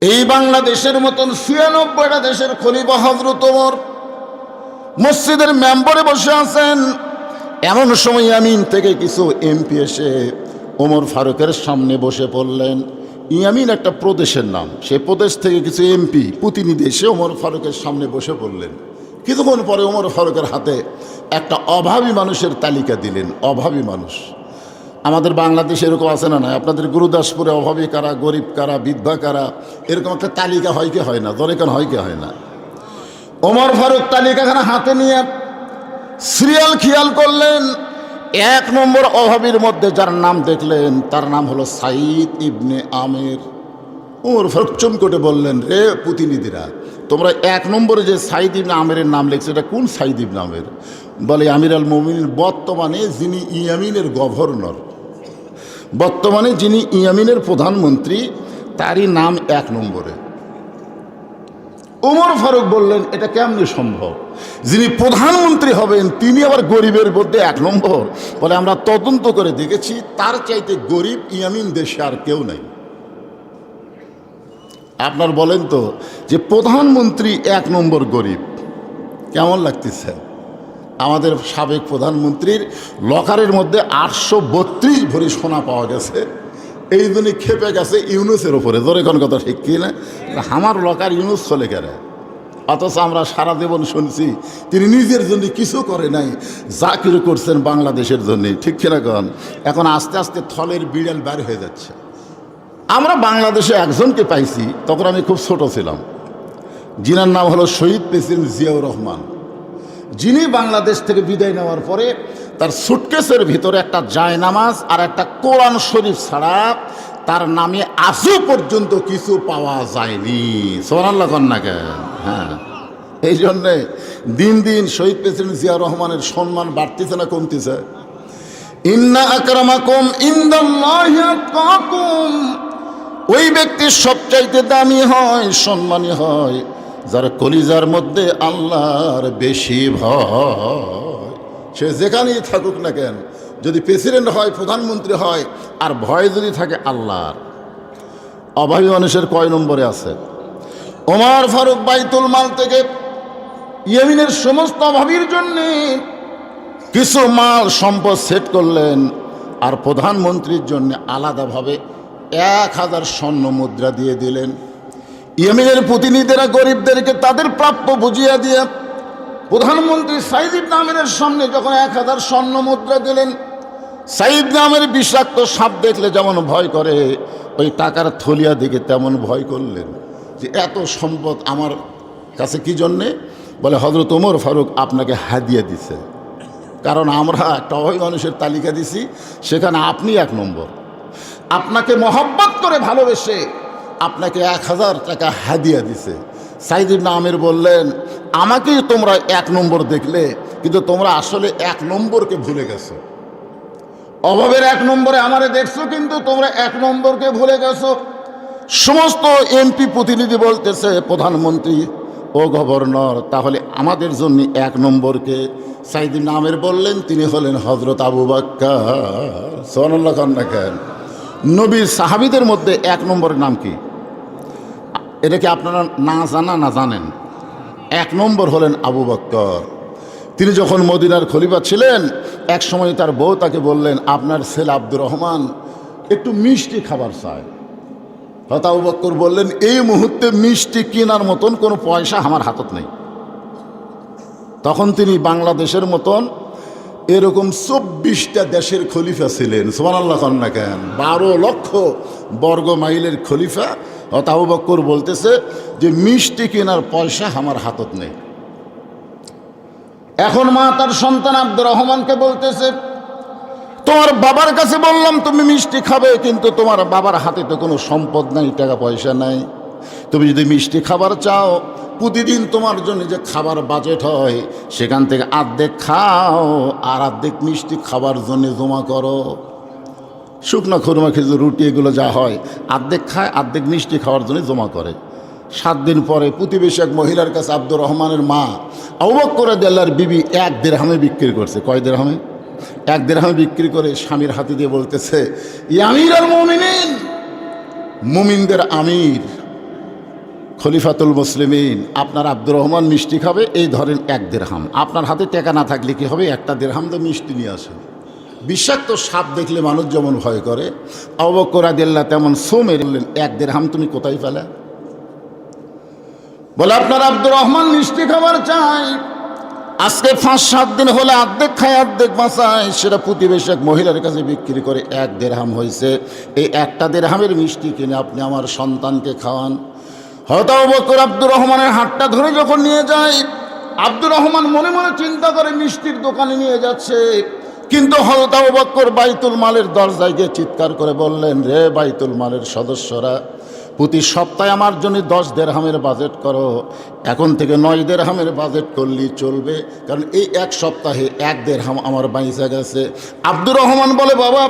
এই বাংলাদেশের মতন ৯৬টা দেশের খলিফা হযরত ওমর মসজিদের মেম্বরে বসে আছেন। এমন সময় ইয়ামিন থেকে কিছু এমপি এসে ওমর ফারুকের সামনে বসে পড়লেন। ইয়ামিন একটা প্রদেশের নাম, সেই প্রদেশ থেকে কিছু এমপি প্রতিনিধি এসে ওমর ফারুকের সামনে বসে পড়লেন। কিছুক্ষণ পরে ওমর ফারুকের হাতে একটা অভাবী মানুষের তালিকা দিলেন। অভাবী মানুষ আমাদের বাংলাদেশে এরকম আছে না? আপনাদের গুরুদাসপুরে অভাবী কারা, গরিব কারা, বিধবা কারা, এরকম একটা তালিকা হয় কি হয় না? দরেকান হয় কি হয় না? ওমর ফারুক তালিকাখানা হাতে নিয়ে সিরিয়াল খেয়াল করলেন। ১ নম্বর অভাবীর মধ্যে যার নাম দেখলেন তার নাম হলো সাইদ ইবনে আমের। ওমর ফারুক চমকে বললেন, রে প্রতিনিধিরা, তোমরা ১ নম্বরে যে সাইদ ইবনে আমেরের নাম লিখছে এটা কোন সাইদ ইবনে আমের? বলে আমির আল মুমিনিন, বর্তমানে যিনি ইয়ামিনের গভর্নর, বর্তমানে যিনি ইয়ামিনের প্রধানমন্ত্রী, তারই নাম ১ নম্বরে। ওমর ফারুক বললেন, এটা কেমনি সম্ভব? যিনি প্রধানমন্ত্রী হবেন তিনি আবার গরিবের মধ্যে ১ নম্বর? বলে আমরা তদন্ত করে দেখেছি, তার চাইতে গরিব ইয়ামিন দেশে আর কেউ নাই। আপনার বলেন তো যে প্রধানমন্ত্রী ১ নম্বর গরিব, কেমন লাগতেছে? আমাদের সাবেক প্রধানমন্ত্রীর লকারের মধ্যে ৮৩২ ভরি সোনা পাওয়া গেছে। এই জন্য খেপে গেছে ইউনুসের ওপরে। ধরে কোন কথা ঠিক কি না? আমার লকার ইউনুস চলে গেলে, অথচ আমরা সারা জীবন শুনছি তিনি নিজের জন্য কিছু করে নাই, যা কিছু করছেন বাংলাদেশের জন্য। ঠিক কিনা কন? এখন আস্তে আস্তে থলের বিড়াল বের হয়ে যাচ্ছে। আমরা বাংলাদেশে একজনকে পাইছি, তখন আমি খুব ছোট ছিলাম, যিনার নাম হলো শহীদ প্রেসিডেন্ট জিয়াউর রহমান, যিনি বাংলাদেশ থেকে বিদায় নেওয়ার পরে তার সুটকেসের ভিতরে একটা জায়নামাজ আর একটা কোরআন শরীফ ছাড়া তার নামে আজও পর্যন্ত কিছু পাওয়া যায়নি। সুবহানাল্লাহ কন না কেন? হ্যাঁ, এই জন্যে দিন দিন শহীদ প্রেসিডেন্ট জিয়াউর রহমানের সম্মান বাড়তেছে না কমতেছে? ইন্না আকরামাকুম ইনদাল্লাহি আতকাকুম, ওই ব্যক্তি সবচাইতে দামি হয়, সম্মানী হয় যার কলিজার মধ্যে আল্লাহর বেশি ভয়। সে যেখানেই থাকুক না কেন, যদি প্রেসিডেন্ট হয়, প্রধানমন্ত্রী হয়, আর ভয় যদি থাকে আল্লাহর। অভাবী মানুষের কয় নম্বরে আছে? ওমর ফারুক বাইতুল মাল থেকে ইয়েমেনের সমস্ত অভাবীর জন্যে কিছু মাল সম্পদ সেট করলেন, আর প্রধানমন্ত্রীর জন্য আলাদাভাবে ১,০০০ স্বর্ণ মুদ্রা দিয়ে দিলেন। ইয়েমেনের প্রতিনিধিরা গরিবদেরকে তাদের প্রাপ্য বুঝিয়ে দিয়ে প্রধানমন্ত্রী সাইদ ইবনে আমেরের সামনে যখন ১,০০০ স্বর্ণ মুদ্রা দিলেন, সাইদ ইবনে আমের বিষাক্ত সাপ দেখলে যেমন ভয় করে, ওই টাকার থলিয়া দিকে তেমন ভয় করলেন যে এত সম্পদ আমার কাছে কি জন্যে? বলে হযরত ওমর ফারুক আপনাকে হাদিয়া দিছে, কারণ আমরা একটা অভাবী মানুষের তালিকা দিছি, সেখানে আপনি ১ নম্বর। আপনাকে মহব্বত করে ভালোবেসে আপনাকে ১,০০০ টাকা হাদিয়া দিছে। সাইদ ইবনে আমের বললেন, আমাকেই তোমরা ১ নম্বর দেখলে, কিন্তু তোমরা আসলে ১ নম্বরকে ভুলে গেছো। অভাবের ১ নম্বরে আমারে দেখছো, কিন্তু তোমরা ১ নম্বরকে ভুলে গেছো। সমস্ত এমপি প্রতিনিধি বলতেছে, প্রধানমন্ত্রী ও গভর্নর, তাহলে আমাদের জন্য ১ নম্বরকে? সাইদ ইবনে আমের বললেন, তিনি হলেন হযরত আবু বকর। সুবহানাল্লাহ খান না কেন? নবীর সাহাবীদের মধ্যে ১ নম্বরের নাম কি? এটা কি আপনারা না জানা না জানেন? ১ নম্বর হলেন আবু বকর। তিনি যখন মদিনার খলিফা ছিলেন, এক সময় তার বউ তাকে বললেন, আপনার ছেলে আব্দুর রহমান একটু মিষ্টি খাবার চায়। হয়তো আবু বকর বললেন, এই মুহূর্তে মিষ্টি কেনার মতন কোনো পয়সা আমার হাতত নেই। তখন তিনি বাংলাদেশের মতন এরকম ২৪টা দেশের খলিফা ছিলেন। সুবহানাল্লাহ খান না কেন? ১২ লক্ষ বর্গ মাইলের খলিফা। হয়তো আবু বকর বলতেছে যে মিষ্টি কেনার পয়সা আমার হাতত নেই। এখন মা তার সন্তান আব্দুর রহমানকে বলতেছে, তোমার বাবার কাছে বললাম তুমি মিষ্টি খাবে, কিন্তু তোমার বাবার হাতে তো কোনো সম্পদ নাই, টাকা পয়সা নাই। তুমি যদি মিষ্টি খাবার চাও, প্রতিদিন তোমার জন্য যে খাবার বাজেট হয় সেখান থেকে অর্ধেক খাও, আর অর্ধেক মিষ্টি খাবার জন্য জমা করো। শুকনো খুরমা, খেজুর, রুটি, এগুলো যা হয় অর্ধেক খায়, অর্ধেক মিষ্টি খাওয়ার জন্য জমা করে। 7 দিন পরে প্রতিবেশী এক মহিলার কাছে আব্দুর রহমানের মা আবু বকর রাদিয়াল্লাহু আনহু বিবি 1 দিরহামে বিক্রি করছে। কয় দিরহামে? 1 দিরহামে বিক্রি করে স্বামীর হাতে দিয়ে বলতেছে, ইয়া আমিরুল মুমিনিন, মুমিনদের আমির, খলিফাতুল মুসলিমিন, আপনার আব্দুর রহমান মিষ্টি খাবে, এই ধরেন 1 দিরহাম। আপনার হাতে টাকা না থাকলে কি হবে, 1 দিরহাম তো মিষ্টি নিয়ে আসেন। বিষাক্ত সাপ দেখলে মানুষ যেমন ভয় করে, আবু বকর রাদিয়াল্লাহু তেমন সো মেরে বললেন, 1 দিরহাম তুমি কোথায় পেলে? বলে আপনার আব্দুর রহমান মিষ্টি খাবার চাই, আজকে 5-7 দিন হলে অর্ধেক খায় অর্ধেক বাঁচায়, সেটা প্রতিবেশী এক মহিলার কাছে বিক্রি করে 1 দিরহাম হয়েছে। এই 1 দিরহামের মিষ্টি কিনে আপনি আমার সন্তানকে খাওয়ান। হয়তো আবু বকর আব্দুর রহমানের হাতটা ধরে যখন নিয়ে যায়, আব্দুর রহমান মনে মনে চিন্তা করে মিষ্টির দোকানে নিয়ে যাচ্ছে, কিন্তু হযরত আবু বকর বাইতুল মালের দরজায় গিয়ে চিৎকার করে বললেন, রে বাইতুল মালের সদস্যরা, প্রতি সপ্তাহে আমার জন্য 10 দিরহামের বাজেট করো, এখন থেকে 9 দিরহামের বাজেট করলেই চলবে, কারণ এই 1 সপ্তাহে 1 দিরহাম আমার বাইসা গেছে। আব্দুর রহমান বলে, বাবা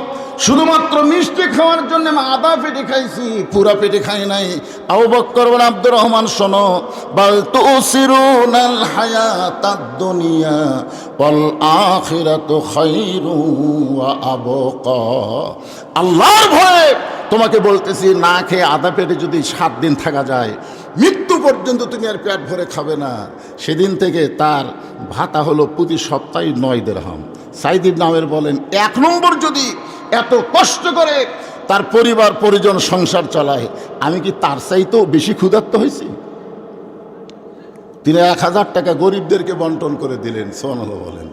শুধুমাত্র মিষ্টি খাওয়ার জন্য আমি আধা পেটে খাইছি, পুরা পেটে খাই নাই। আবু বকর বলে, আব্দুর রহমান শোনো, বাল তুসিরুনাল হায়াতাদ দুনিয়া ওয়াল আখিরাতু খায়রু ওয়া আবকা। আল্লাহর ভয়ে তোমাকে বলতেছি, না খেয়ে আধা পেটে যদি 7 দিন থাকা যায়, মৃত্যু পর্যন্ত তুমি আর পেট ভরে খাবে না। সেদিন থেকে তার ভাতা হলো প্রতি সপ্তাহে 9 দিরহাম। সাইদ ইবনে আমের বলেন, 1 নম্বর যদি এত কষ্ট করে তার পরিবার পরিজন সংসার চালায়, আমি কি তার চাইতেও বেশি ক্ষুধার্ত হয়েছি? তিনি 1000 টাকা গরিবদেরকে বন্টন করে দিলেন, সুবহানাল্লাহ বলেন।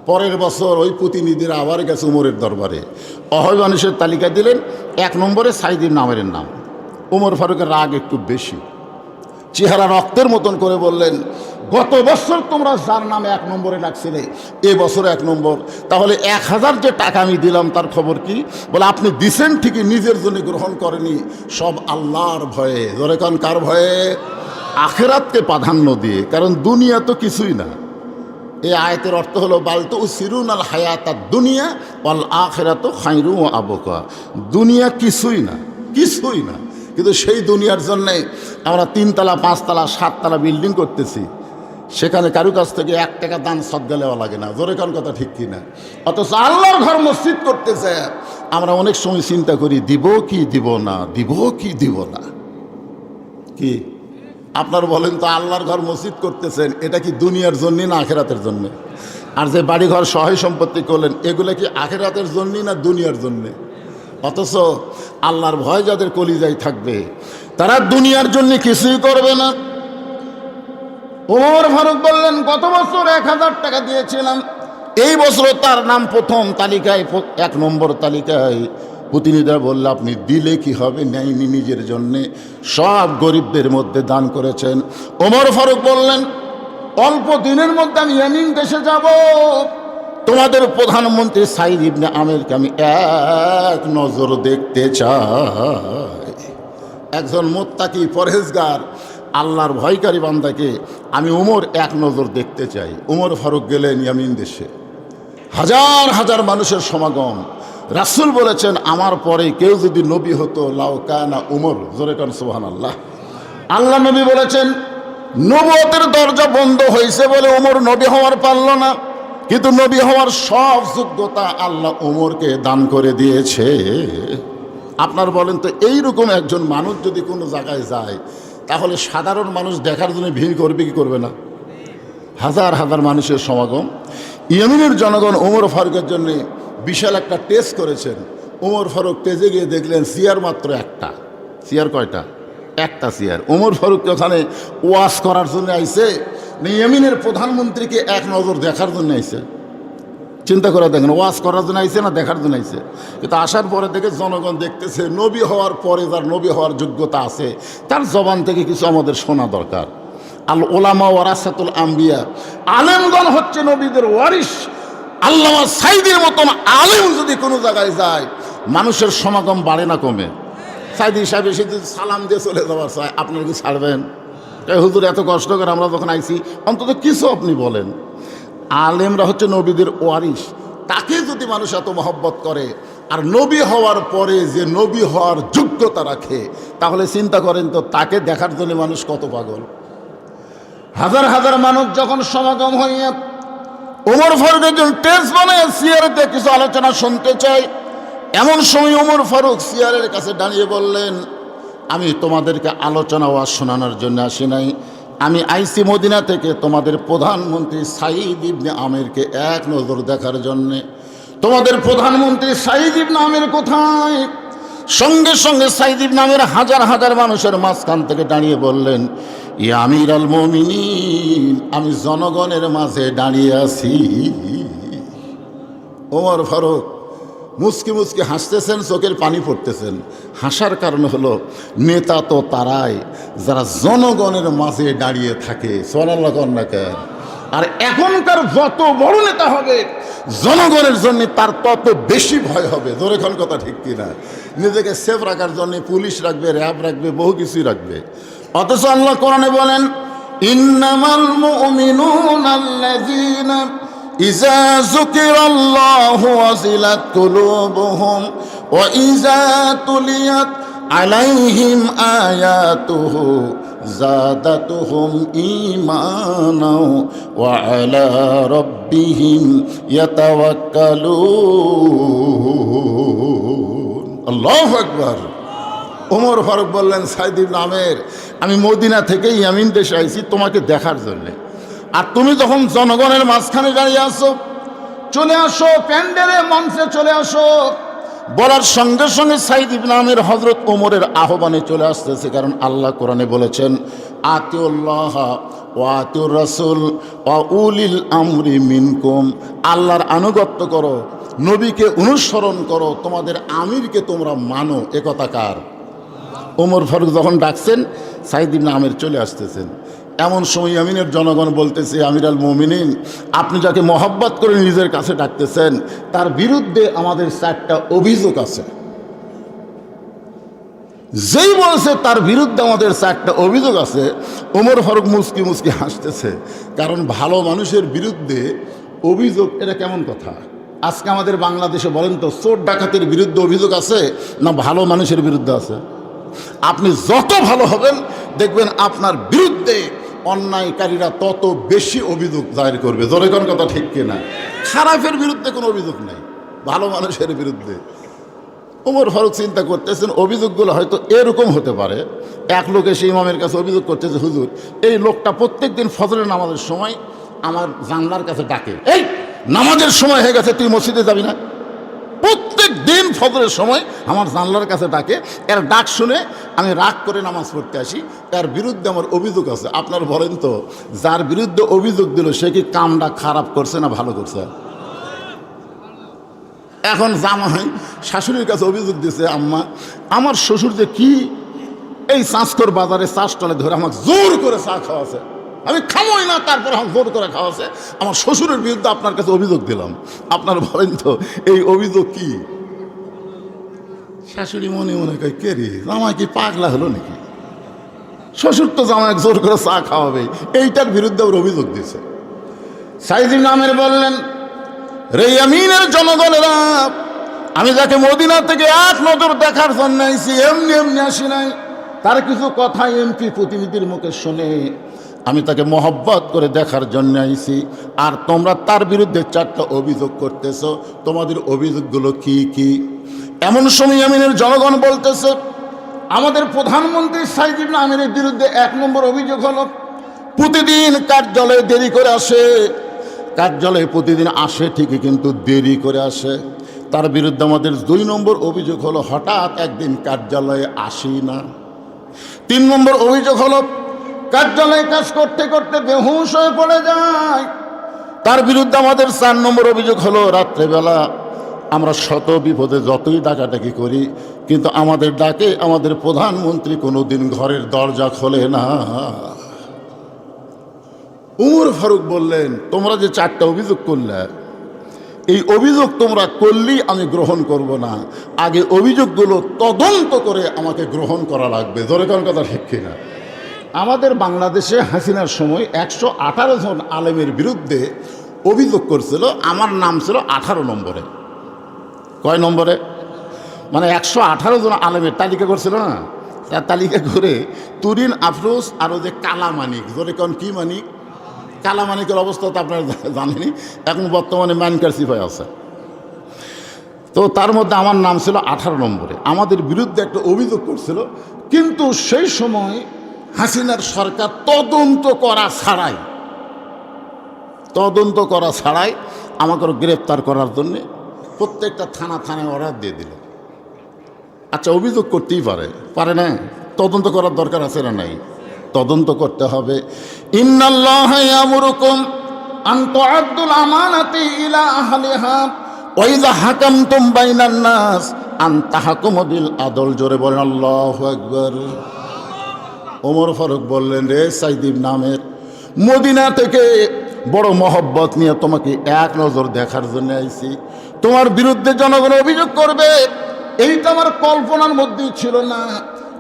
পরের বছর ওই প্রতিনিধিরা আবার গেছে উমরের দরবারে, অহয় মানুষের তালিকা দিলেন, 1 নম্বরে সাইদ ইবনে আমের নাম। উমর ফারুকের রাগ একটু বেশি, চেহারা রক্তের মতন করে বললেন, গত বছর তোমরা যার নামে 1 নম্বরে ডাকছিলে, এ বছর 1 নম্বর, তাহলে 1000 যে টাকা আমি দিলাম তার খবর কি? বলে, আপনি দিছেন ঠিকই, নিজের জন্য গ্রহণ করেনি, সব আল্লাহর ভয়ে। ধরে কান কার ভয়ে? আখিরাতকে প্রাধান্য দিয়ে, কারণ দুনিয়া তো কিছুই না। এই আয়াতের অর্থ হলো, বাল তুসিরুনাল হায়াতাদ দুনিয়া ওয়াল আখিরাতু খায়রু ওয়া আবকা। দুনিয়া কিছুই না, কিছুই না, কিন্তু সেই দুনিয়ার জন্যে আমরা 3 তলা 5 তলা 7 তলা বিল্ডিং করতেছি, সেখানে কারো কাছ থেকে 1 টাকা দান সদকা নেওয়া লাগে না। জোরে কান কথা ঠিক কিনা? অথচ আল্লাহর ঘর মসজিদ করতেছে, আমরা অনেক সময় চিন্তা করি, দিব কি দিব না, দিব কি দিব না। কি আপনার বলেন তো, আল্লাহর ঘর মসজিদ করতেছেন, এটা কি দুনিয়ার জন্য না আখিরাতের জন্য? আর যে বাড়িঘর সহায় সম্পত্তি করলেন, এগুলো কি আখিরাতের জন্য না দুনিয়ার জন্যে? অথচ আল্লাহর ভয় যাদের কলিজায় থাকবে, তারা দুনিয়ার জন্য কিছুই করবে না। ওমর ফারুক বললেন, গত বছর 1000 টাকা দিয়েছিলাম, এই বছর তার নাম প্রথম তালিকায়, 1 নম্বর তালিকায়। প্রতিনিধিরা বলল, আপনি দিলে কি হবে, নেয়নি নিজের জন্যে, সব গরিবদের মধ্যে দান করেছেন। ওমর ফারুক বললেন, অল্প দিনের মধ্যে আমি ইয়ামিন দেশে যাব, তোমাদের প্রধানমন্ত্রী সাইদ ইবনে আমেরকে আমি 1 নজর দেখতে চাই। একজন মুত্তাকি পরহেজগার আল্লাহর ভয়কারী বান্দাকে আমি উমর 1 নজর দেখতে চাই। উমর ফারুক গেলেন ইয়ামিন দেশে, হাজার হাজার মানুষের সমাগম। রাসূল বলেছেন, আমার পরে কেউ যদি নবী হতো, লাউ কানা উমর। জোরে কান সুবহানাল্লাহ। আল্লাহ নবী বলেছেন, নবুয়তের দরজা বন্ধ হয়েছে বলে উমর নবী হওয়ার পারল না, কিন্তু নবী হওয়ার সব যোগ্যতা আল্লাহ উমরকে দান করে দিয়েছে। আপনার বলেন তো, এইরকম একজন মানুষ যদি কোনো জায়গায় যায়, তাহলে সাধারণ মানুষ দেখার জন্য ভিড় করবে কি করবে না? হাজার হাজার মানুষের সমাগম। ইয়েমেনের জনগণ ওমর ফারুকের জন্য বিশাল একটা টেস্ট করেছেন। ওমর ফারুক টেজে গিয়ে দেখলেন চেয়ার মাত্র একটা। চেয়ার কয়টা? একটা চেয়ার। ওমর ফারুক ওখানে ওয়াজ করার জন্য আইছে না ইয়েমেনের প্রধানমন্ত্রীকে 1 নজর দেখার জন্য আইছে? চিন্তা করে দেখেন, ওয়াজ করার জন্য আইছে না দেখার জন্য আইছে? কিন্তু আসার পরে দেখে জনগণ দেখতেছে, নবী হওয়ার পরে যার নবী হওয়ার যোগ্যতা আছে, তার জবান থেকে কিছু আমাদের শোনা দরকার। আল ওলামা ওয়ারাসাতুল আম্বিয়া, আলেমগণ হচ্ছে নবীদের ওয়ারিস। আল্লামা সাইদের মতন আলেম যদি কোনো জায়গায় যায়, মানুষের সমাগম বাড়ে না কমে? সাইদি সাহেব এসে যদি সালাম দিয়ে চলে যাওয়ার চায়, আপনারা কি ছাড়বেন? হুজুর এত কষ্ট করে আমরা যখন আইছি, অন্তত কিছু আপনি বলেন। আলেমরা হচ্ছে নবীদের ওয়ারিস, তাকে যদি মানুষ এত মহব্বত করে, আর নবী হওয়ার পরে যে নবী হওয়ার যোগ্যতা রাখে, তাহলে চিন্তা করেন তো তাকে দেখার জন্য মানুষ কত পাগল। হাজার হাজার মানুষ যখন সমাগম হইয়া ওমর ফারুক একজন টেস্ট বানায় সিয়ারেতে কিছু আলোচনা শুনতে চাই, এমন সময় ওমর ফারুক সিয়ারের কাছে দাঁড়িয়ে বললেন, আমি তোমাদেরকে আলোচনা ওয়াজ শোনানোর জন্য আসি নাই। আমি আইসি মদিনা থেকে তোমাদের প্রধানমন্ত্রী সাঈদ ইবনে আমিরকে এক নজর দেখার জন্যে। তোমাদের প্রধানমন্ত্রী সাঈদ ইবনে আমির কোথায়? সঙ্গে সঙ্গে সাঈদ ইবনে আমির হাজার হাজার মানুষের মাঝখান থেকে দাঁড়িয়ে বললেন, ইয়া আমির আল মুমিনিন, আমি জনগণের মাঝে দাঁড়িয়ে আছি। ওমর ফারুক মুচকি মুচকি হাসতেছেন, চোখের পানি পড়তেছেন। হাসার কারণ হলো নেতা তো তারাই যারা জনগণের মাঝে দাঁড়িয়ে থাকে। সুবহানাল্লাহ কন্যা কেন? আর এখনকার যত বড় নেতা হবে জনগণের জন্য তার তত বেশি ভয় হবে। জোরে কোন কথা ঠিক কিনা? নিজেকে সেফ রাখার জন্য পুলিশ রাখবে, র্যাব রাখবে, বহু কিছুই রাখবে। অথচ আল্লাহ কোরআনে বলেন, ইন্নামাল মুমিনুনা আল্লাযীনা ইযা যুকিরাল্লাহু ওয়াজিলাত কুলুবুহুম ওয়া ইযা তুলিয়াত আলাইহিম আয়াতুহু যাদাতুহুম ঈমানাও ওয়া আলা রাব্বিহিম ইয়াতাওয়াক্কালুন। আল্লাহু আকবার। ওমর ফারুক বললেন, সাঈদ ইবনে আমির, আমি মদিনা থেকে ইয়ামিন দেশে আইছি তোমাকে দেখার জন্যে। আর তুমি যখন জনগণের মাঝখানে দাঁড়িয়ে আসো, চলে আসো প্যান্ডেলে, মঞ্চে চলে আসো। বলার সঙ্গে সঙ্গে সাঈদ ইবনে আমির হযরত ওমরের আহ্বানে চলে আসতেছে। কারণ আল্লাহ কোরআনে বলেছেন, আতিউল্লাহ ওয়া আতিউর রাসূল ওয়া উলিল আমরি মিনকুম। আল্লাহর আনুগত্য করো, নবীকে অনুসরণ করো, তোমাদের আমিরকে তোমরা মানো। এ কথা কার? ওমর ফারুক যখন ডাকছেন, সাঈদ ইবনে আমির চলে আসতেছেন। এমন সময় ইয়ামিনের জনগণ বলতেছে, আমির আল মুমিনিন, আপনি যাকে মহব্বত করে নিজের কাছে ডাকতেছেন তার বিরুদ্ধে আমাদের 4টা অভিযোগ আছে। যেই বলছে তার বিরুদ্ধে আমাদের 4টা অভিযোগ আছে, ওমর ফারুক মুচকি মুচকি হাসতেছে। কারণ ভালো মানুষের বিরুদ্ধে অভিযোগ, এটা কেমন কথা? আজকে আমাদের বাংলাদেশে বলেন তো, চোর ডাকাতের বিরুদ্ধে অভিযোগ আছে না ভালো মানুষের বিরুদ্ধে আছে? আপনি যত ভালো হবেন দেখবেন আপনার বিরুদ্ধে অন্যায়কারীরা তত বেশি অভিযোগ দায়ের করবে। জোরে কোন কথা ঠিক কিনা? খারাপের বিরুদ্ধে কোনো অভিযোগ নেই, ভালো মানুষের বিরুদ্ধে। ওমর ফারুক চিন্তা করতেছেন, অভিযোগগুলো হয়তো এরকম হতে পারে। এক লোক এসে ইমামের কাছে অভিযোগ করতেছে, হুজুর, এই লোকটা প্রত্যেক দিন ফজরের নামাজের সময় আমার জানলার কাছে ডাকে, এই নামাজের সময় হয়ে গেছে, তুই মসজিদে যাবি না? প্রত্যেক দিন ফজরের সময় আমার জানলার কাছে ডাকে। এর ডাক শুনে আমি রাগ করে নামাজ পড়তে আসি। তার বিরুদ্ধে আমার অভিযোগ আছে। আপনার বলেন তো, যার বিরুদ্ধে অভিযোগ দিল সে কি কামটা খারাপ করছে না ভালো করছে? এখন জামাই শাশুড়ির কাছে অভিযোগ দিয়েছে, আম্মা, আমার শ্বশুর যে কি এই চাঁচকর বাজারে চাষ টলে ধরে আমাকে জোর করে চা খাওয়াছে, আমি খামোই না, তারপর আমার জোর করে খাওয়াছে। আমার শ্বশুরের বিরুদ্ধে আপনার কাছে অভিযোগ দিলাম। আপনার বলেন তো এই অভিযোগ কি? শাশুড়ি মনে মনে কয়, কে রে, জামাই কি পাগলা হলো নাকি? শ্বশুর তো জামাই জোর করে চা খাওয়াবে, এইটার বিরুদ্ধে ওর অভিযোগ দিয়েছে। সাঈদ ইবনে আমির বললেন, রে ইয়ামিনের জনগণেরা, আমি যাকে মদিনা থেকে এক নজর দেখার জন্য আইছি, এমনি এমনি আসি নাই। তার কিছু কথা এমপি প্রতিনিধির মুখে শুনে আমি তাকে মহব্বত করে দেখার জন্য আইছি। আর তোমরা তার বিরুদ্ধে 4টা অভিযোগ করতেছ, তোমাদের অভিযোগগুলো কি কি? এমন সময় ইয়ামিনের জনগণ বলতেছে, আমাদের প্রধানমন্ত্রী সাঈদ ইবনে আমিরের বিরুদ্ধে 1 নম্বর অভিযোগ হলো প্রতিদিন কার্যালয়ে দেরি করে আসে। কার্যালয়ে প্রতিদিন আসে ঠিকই, কিন্তু দেরি করে আসে। তার বিরুদ্ধে আমাদের 2 নম্বর অভিযোগ হলো হঠাৎ একদিন কার্যালয়ে আসি না। 3 নম্বর অভিযোগ হলো কার্যালয়ে কাজ করতে করতে বেহুশ হয়ে পড়ে যায়। তার বিরুদ্ধে আমাদের 4 নম্বর অভিযোগ হলো রাত্রেবেলা আমরা শত বিপদে যতই ডাকাডাকি করি, কিন্তু আমাদের ডাকে আমাদের প্রধানমন্ত্রী কোনোদিন ঘরের দরজা খোলে না। উমর ফারুক বললেন, তোমরা যে 4টা অভিযোগ করলে, এই অভিযোগ তোমরা করলেই আমি গ্রহণ করব না, আগে অভিযোগগুলো তদন্ত করে আমাকে গ্রহণ করা লাগবে। জোরে কোন কথা ঠিক কিনা? আমাদের বাংলাদেশে হাসিনার সময় 118 জন আলেমের বিরুদ্ধে অভিযোগ করছিল। আমার নাম ছিল 18 নম্বরে। কয় নম্বরে? মানে 118 জন আলেমের তালিকা করছিল না, তার তালিকা করে তুরিন আফরোজ আর ওই যে কালামানিক, জোরে কোন কি মানিক? কালামানিকের অবস্থা তো আপনারা জানেনি, এখন বর্তমানে ম্যানকার সিফায় আছে। তো তার মধ্যে আমার নাম ছিল 18 নম্বরে। আমাদের বিরুদ্ধে একটা অভিযোগ করছিল, কিন্তু সেই সময় হাসিনার সরকার তদন্ত করা ছাড়াই আমাকে গ্রেপ্তার করার জন্যে প্রত্যেকটা থানায় অর্ডার দিয়ে দিল। আচ্ছা, অভিযোগ করতেই পারে না? তদন্ত করার দরকার আছে না নাই? তদন্ত করতে হবে। ইন্নাল্লাহা ইয়ামুরুকুম আন তুআদ্দুল আমানাতি ইলা আহলিহা ওয়া ইযা হাকামতুম বাইনান নাস আন তাহকুমু বিল আদল। জোরে বলেন আল্লাহু আকবার। ওমর ফারুক বললেন, রে সাইদিব নামের, মদিনা থেকে বড় মহব্বত নিয়ে তোমাকে এক নজর দেখার জন্য আইছি। তোমার বিরুদ্ধে জনগণ অভিযোগ করবে, এইটা আমার কল্পনার মধ্যেই ছিল না।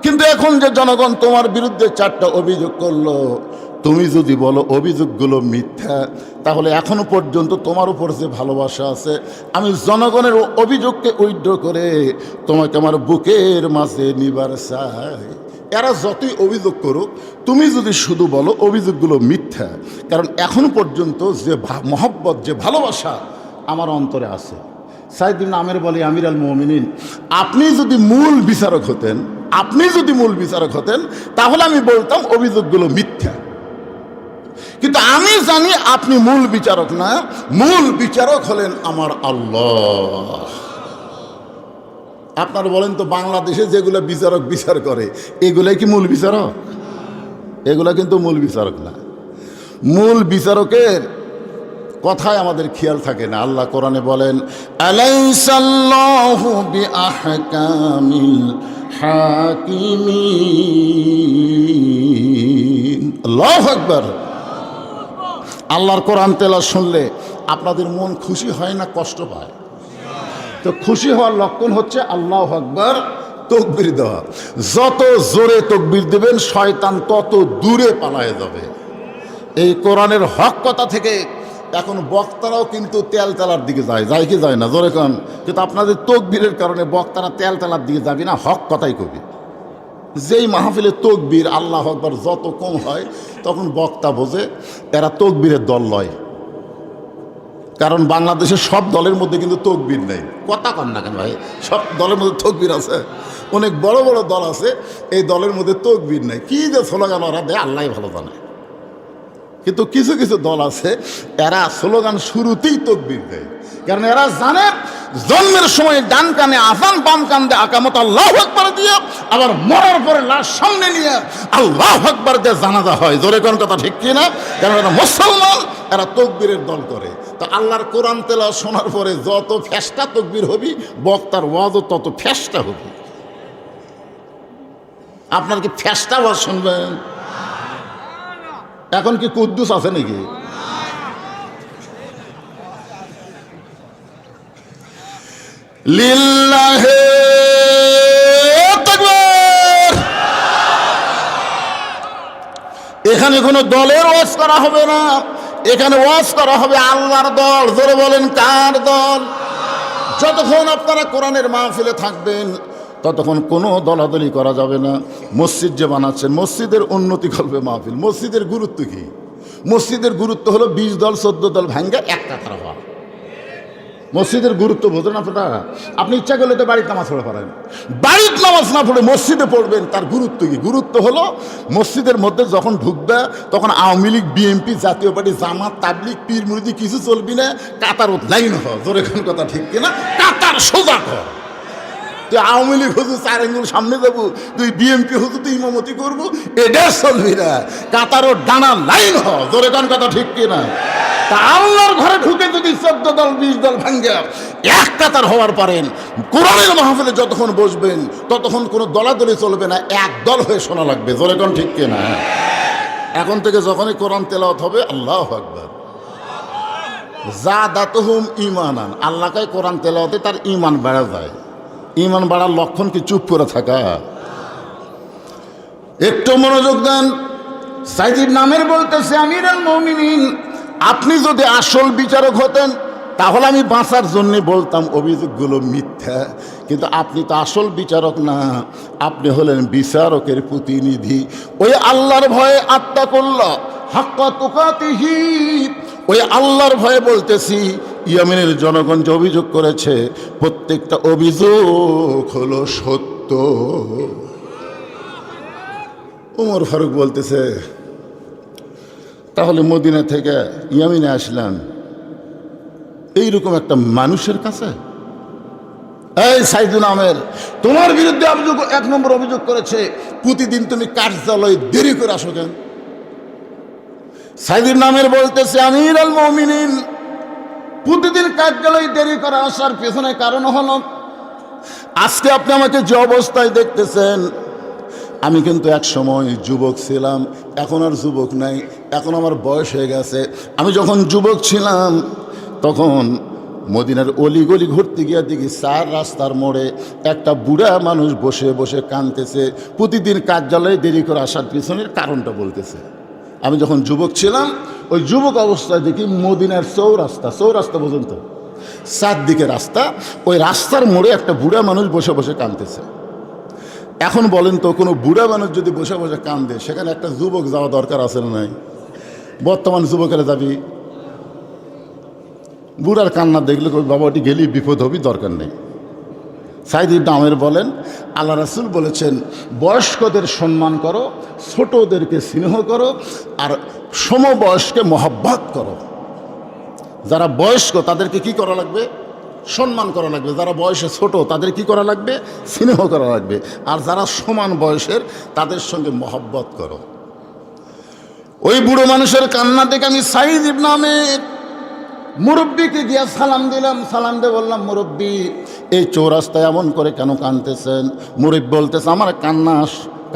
কিন্তু এখন যে জনগণ তোমার বিরুদ্ধে 4টা অভিযোগ করলো, তুমি যদি বলো অভিযোগগুলো মিথ্যা, তাহলে এখনো পর্যন্ত তোমার উপর যে ভালোবাসা আছে, আমি জনগণের অভিযোগকে উইথড্র করে তোমাকে আমার বুকের মাঝে নিবার চাই। এরা যতই অভিযোগ করুক, তুমি যদি শুধু বলো অভিযোগগুলো মিথ্যা, কারণ এখন পর্যন্ত যে মহব্বত, যে ভালোবাসা আমার অন্তরে আছে। সাইদ ইবনে আমের বলে, আমির আল মুমিনিন, আপনি যদি মূল বিচারক হতেন তাহলে আমি বলতাম অভিযোগগুলো মিথ্যা। কিন্তু আমি জানি আপনি মূল বিচারক না, মূল বিচারক হলেন আমার আল্লাহ। আপনারা বলেন তো, বাংলাদেশে যেগুলো বিচার করে এগুলাই কি মূল বিচারক? এগুলা কিন্তু মূল বিচারক না। মূল বিচারকের কথায় আমাদের খেয়াল থাকে না। আল্লাহ কোরআনে বলেন, আলাইসাল্লাহু বিআহকামিল হাকিমিন। আল্লাহু আকবার। আল্লাহর কোরআন তেলাওয়াত শুনলে আপনাদের মন খুশি হয় না কষ্ট পায়? তো খুশি হওয়ার লক্ষণ হচ্ছে আল্লাহু আকবার, তাকবীর দেওয়া। যত জোরে তাকবীর দেবেন শয়তান তত দূরে পালায়ে যাবে। এই কোরআনের হক কথা থেকে এখন বক্তারাও কিন্তু তেলতেলার দিকে যায় কি যায় না? জোরে কন। কিন্তু আপনাদের তাকবীরের কারণে বক্তারা তেলতেলার দিকে যাবে না, হক কথাই কবি। যেই মাহফিলে তাকবীর আল্লাহু আকবার যত কম হয়, তখন বক্তা বোঝে এরা তাকবীরের দল লয়। কারণ বাংলাদেশের সব দলের মধ্যে কিন্তু তাকবীর নেই। কথা কন না কেন ভাই? সব দলের মধ্যে তাকবীর আছে, অনেক বড় বড় দল আছে, এই দলের মধ্যে তাকবীর নেই। কি যে স্লোগান ওরা দেয় আল্লাহ ভালো জানে। কিন্তু কিছু কিছু দল আছে, এরা স্লোগান শুরুতেই তাকবীর দেয়, কারণ এরা জানে জন্মের সময় ডান কানে আযান, বাম কানে আকামত আল্লাহু আকবার দিয়ে, আবার মরার পরে লাশ সামনে নিয়ে আল্লাহু আকবার দিয়ে জানাজা হয়। জোরে কোন কথা ঠিক কি না? কারণ এরা মুসলমান, এরা তাকবীরের দল করে। তো আল্লাহর কোরআন তেলাওয়াত শোনার পরে যত ফেস্টা তাকবীর হবি, বক্তার ওয়াজও তত ফেস্টা হবে। আপনার কি ফেস্টা ওয়াজ শুনবেন? এখন কি কুদ্দুস আছে নাকি? লিল্লাহে তাকবীর। এখানে কোনো দলের ওয়াজ করা হবে না, এখানে ওয়াজ করা হবে আল্লাহর দল। জোরে বলেন, কার দল? যতক্ষণ আপনারা কোরআনের মাহফিলে থাকবেন ততক্ষণ কোনো দলাদলি করা যাবে না। মসজিদ যে বানাচ্ছেন, মসজিদের উন্নতি করবে মাহফিল। মসজিদের গুরুত্ব কি? মসজিদের গুরুত্ব হলো 20 দল 14 দল ভাঙ্গা এক কাতার হওয়া। মসজিদের গুরুত্ব বোঝেন আপনারা? আপনি ইচ্ছা করলে তো বাড়িতে নামাজ পড়ে পারেন, বাড়িতে নামাজ না পড়ে মসজিদে পড়বেন। তার গুরুত্ব কি? গুরুত্ব হলো মসজিদের মধ্যে যখন ঢুকবে তখন আওয়ামী লীগ, বিএনপি, জাতীয় পার্টি, জামাত, তাবলিগ, পীর মুরিদি কিছু চলবি না, কাতার লাইন হয়। জোরে কোন কথা ঠিক কিনা? কাতার সোজা কর। তুই আওয়ামী লীগ হুজুর 4 আঙ্গুল সামনে যাবো, তুই বিএনপি হুজুর তুই ইমামতি করবো, এটা চলবি না। কাতারও ডানা লাইন হ। জোরে কোন কথা ঠিক কিনা? তা আল্লাহর ঘরে ঢুকে যদি 14 দল 20 দল ভাঙ্গা এক কাতার হওয়ার পারেন, কোরআনের মাহফিলে যতক্ষণ বসবেন ততক্ষণ কোনো দলাদলি চলবে না, এক দল হয়ে শোনা লাগবে। জোরে কোন ঠিক কিনা? এখন থেকে যখনই কোরআন তেলাওয়াত হবে আল্লাহু আকবার, যাদাতুহুম ঈমানান। আল্লাহ কয় কোরআন তেলাওয়াতে তার ঈমান বেড়ে যায়। ঈমান বাড়ার লক্ষণ কি চুপ করে থাকা? একটু মনোযোগ দেন। সাইদ ইবনে আমের বলতেছে, আমির আল মুমিনিন, আপনি যদি আসল বিচারক হতেন তাহলে আমি বাঁচার জন্য বলতাম অভিযোগগুলো মিথ্যা। কিন্তু আপনি তো আসল বিচারক না, আপনি হলেন বিচারকের প্রতিনিধি। ওই আল্লাহর ভয়ে আত্তাকুল্লাহ হাক্কা তুকাতিহি, ওই আল্লাহর ভয়ে বলতেছি ইয়েমেনের জনগণ যে অভিযোগ করেছে প্রত্যেকটা অভিযোগ হলো সত্য। ওমর ফারুক বলতেছে, তাহলে মদিনা থেকে ইয়েমেনে আসলাম এইরকম একটা মানুষের কাছে? এই সাইদুল আমের, তোমার বিরুদ্ধে অভিযোগ, 1 নম্বর অভিযোগ করেছে প্রতিদিন তুমি কার্যালয়ে দেরি করে আসো কেন? সাইদুল আমের বলতেছে, আমির আল মুমিনিন, প্রতিদিন কার্যালয়ে দেরি করে আসার পেছনে কারণ হলো আজকে আপনি আমাকে যে অবস্থায় দেখতেছেন, আমি কিন্তু এক সময় যুবক ছিলাম, এখন আর যুবক নাই, এখন আমার বয়স হয়ে গেছে। আমি যখন যুবক ছিলাম তখন মদিনার অলিগলি ঘুরতে গিয়ে দেখি 4 রাস্তার মোড়ে একটা বুড়া মানুষ বসে বসে কাঁদতেছে, প্রতিদিন কার্যালয়ে দেরি করে আসার পিছনের কারণটা বলতেছে। আমি যখন যুবক ছিলাম ওই যুবক অবস্থায় দেখি মদিনার চৌরাস্তা পর্যন্ত 4 দিকে রাস্তা, ওই রাস্তার মোড়ে একটা বুড়া মানুষ বসে বসে কাঁদতেছে। এখন বলেন তো, কোনো বুড়া মানুষ যদি বসে বসে কান্দে সেখানে একটা যুবক যাওয়া দরকার আছে না নাই? বর্তমান যুবকেরা যাবি? বুড়ার কান্না দেখলে কই বাবা ওটি গেলেই বিপদ হবি, দরকার নেই। সাইদ ইবনে আমের বলেন, আল্লাহ রাসূল বলেছেন, বয়স্কদের সম্মান করো, ছোটদেরকে স্নেহ করো, আর সমবয়স্কে মহব্বত করো। যারা বয়স্ক তাদেরকে কি করা লাগবে? সম্মান করা লাগবে। যারা বয়সে ছোট তাদের কি করা লাগবে? স্নেহ করা লাগবে। আর যারা সমান বয়সের তাদের সঙ্গে মহব্বত করো। ওই বুড়ো মানুষের কান্না দেখে আমি সাইদ ইবনে আমের মুরব্বীকে গিয়া সালাম দিলাম। সালাম দিয়ে বললাম, মুরব্বী, এই চৌরাস্তায় এমন করে কেন কাঁদতেছেন? মুরব্বী বলতেছে, আমার কান্না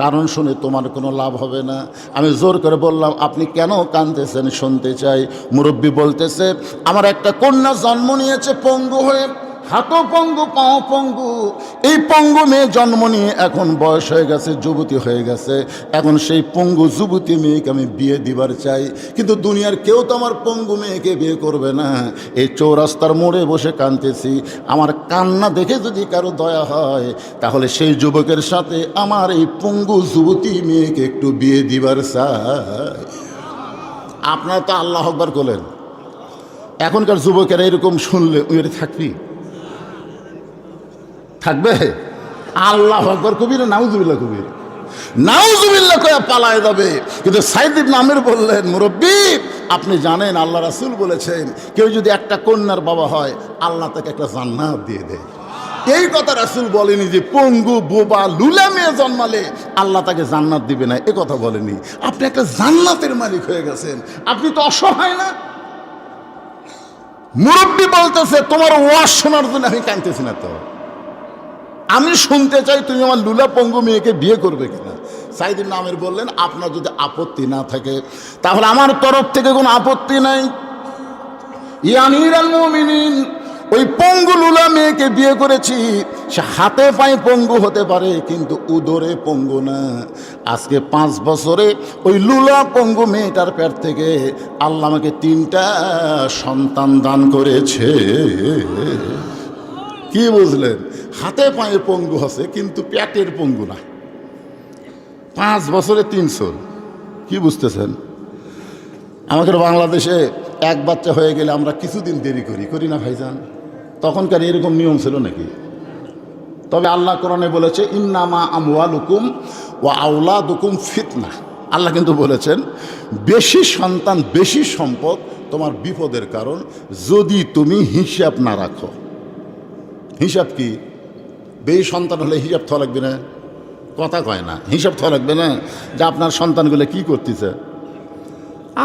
কারণ শুনে তোমার কোনো লাভ হবে না। আমি জোর করে বললাম, আপনি কেন কাঁদতেছেন শুনতে চাই। মুরব্বী বলতেছে, আমার একটা কন্যা জন্ম নিয়েছে পঙ্গু হয়ে, হাতও পঙ্গু, পাও পঙ্গু। এই পঙ্গু মেয়ে জন্ম নিয়ে এখন বয়স হয়ে গেছে, যুবতী হয়ে গেছে। এখন সেই পঙ্গু যুবতী মেয়েকে আমি বিয়ে দিবার চাই, কিন্তু দুনিয়ার কেউ তো আমার পঙ্গু মেয়েকে বিয়ে করবে না। এই চৌরাস্তার মোড়ে বসে কাঁদতেছি, আমার কান্না দেখে যদি কারো দয়া হয় তাহলে সেই যুবকের সাথে আমার এই পঙ্গু যুবতী মেয়েকে একটু বিয়ে দিবার চাই। আপনারা তো আল্লাহ আকবার করলেন। এখনকার যুবকেরা এরকম শুনলে ওই থাকবি? থাকবে? আল্লাহ আকবার কবির, নাউজুবিল্লাহ কবির, নাউজুবিল্লাহ কয়া পালায় যাবে। কিন্তু সাইদ ইবনে আমের বললেন, মুরব্বী, আপনি জানেন আল্লাহ রাসূল বলেছেন, কেউ যদি একটা কন্যার বাবা হয় আল্লাহ তাকে একটা জান্নাত দিয়ে দেয়। এই কথা রাসূল বলেনি যে পঙ্গু, বোবা, লুলা মেয়ে জন্মালে আল্লাহ তাকে জান্নাত দিবে না, এ কথা বলেনি। আপনি একটা জান্নাতের মালিক হয়ে গেছেন, আপনি তো অসহায় না? মুরব্বী বলতেছে, তোমার ওয়াজ শোনার জন্য আমি কাঁদতেছি না, তো আমি শুনতে চাই তুমি আমার লুলা পঙ্গু মেয়েকে বিয়ে করবে কিনা। সাইদ ইবনে আমের বললেন, আপনার যদি আপত্তি না থাকে তাহলে আমার তরফ থেকে কোনো আপত্তি নাই। ইয়া আমির আল মুমিনিন, ওই পঙ্গু লুলা মেয়েকে বিয়ে করেছি, সে হাতে পায়ে পঙ্গু হতে পারে কিন্তু উদরে পঙ্গু না। আজকে 5 বছরে ওই লুলা পঙ্গু মেয়েটার পেট থেকে আল্লাহ আমাকে 3টা সন্তান দান করেছে। কি বুঝলেন? হাতে পায়ে পঙ্গু আছে কিন্তু পেটের পঙ্গু না। 5 বছরে 300। কি বুঝতেছেন? আমাদের বাংলাদেশে এক বাচ্চা হয়ে গেলে আমরা কিছুদিন দেরি করি না ভাইজান? তখনকার এরকম নিয়ম ছিল নাকি? তবে আল্লাহ কোরআনে বলেছে, ইন্নামা আমওয়ালুকুম ওয়া আওলাদুকুম ফিতনা। আল্লাহ কিন্তু বলেছেন, বেশি সন্তান, বেশি সম্পদ তোমার বিপদের কারণ, যদি তুমি হিসাব না রাখো। হিসাব কি? বেশি সন্তান হলে হিসাব থা লাগবে না? কথা কয় না, হিসাব থা লাগবে না যে আপনার সন্তানগুলো কি করতেছে।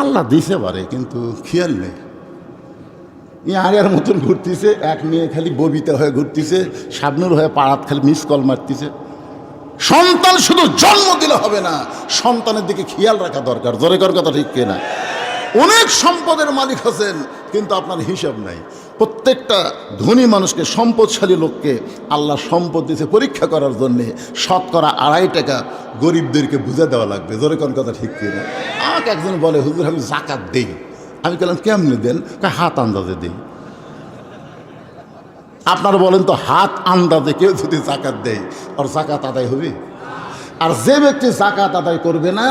আল্লাহ দিছে পারে কিন্তু খেয়াল নেই। আর মতন ঘুরতেছে, এক মেয়ে খালি ববিতা হয়ে ঘুরতেছে, শাবনুর হয়ে পাড়াত খালি মিস কল মারতেছে। সন্তান শুধু জন্ম দিলে হবে না, সন্তানের দিকে খেয়াল রাখা দরকার। জোরে কর কথা ঠিক কিনা? অনেক সম্পদের মালিক আছেন কিন্তু আপনার হিসাব নাই। প্রত্যেকটা ধনী মানুষকে, সম্পদশালী লোককে আল্লাহ সম্পদ দিয়েছে পরীক্ষা করার জন্যে। 2.5 টাকা গরিবদেরকে বুঝে দেওয়া লাগবে। জোরে কোন কথা ঠিক কিনা? আমাকে একজন বলে, হুজুর আমি জাকাত দেই। আমি বললাম, কেমনি দেন? হাত আন্দাজে দেই। আপনারা বলেন তো, হাত আন্দাজে কেউ যদি জাকাত দেয় ওর জাকাত আদায় হবে? আর যে ব্যক্তি যাকাত আদায় করবে না,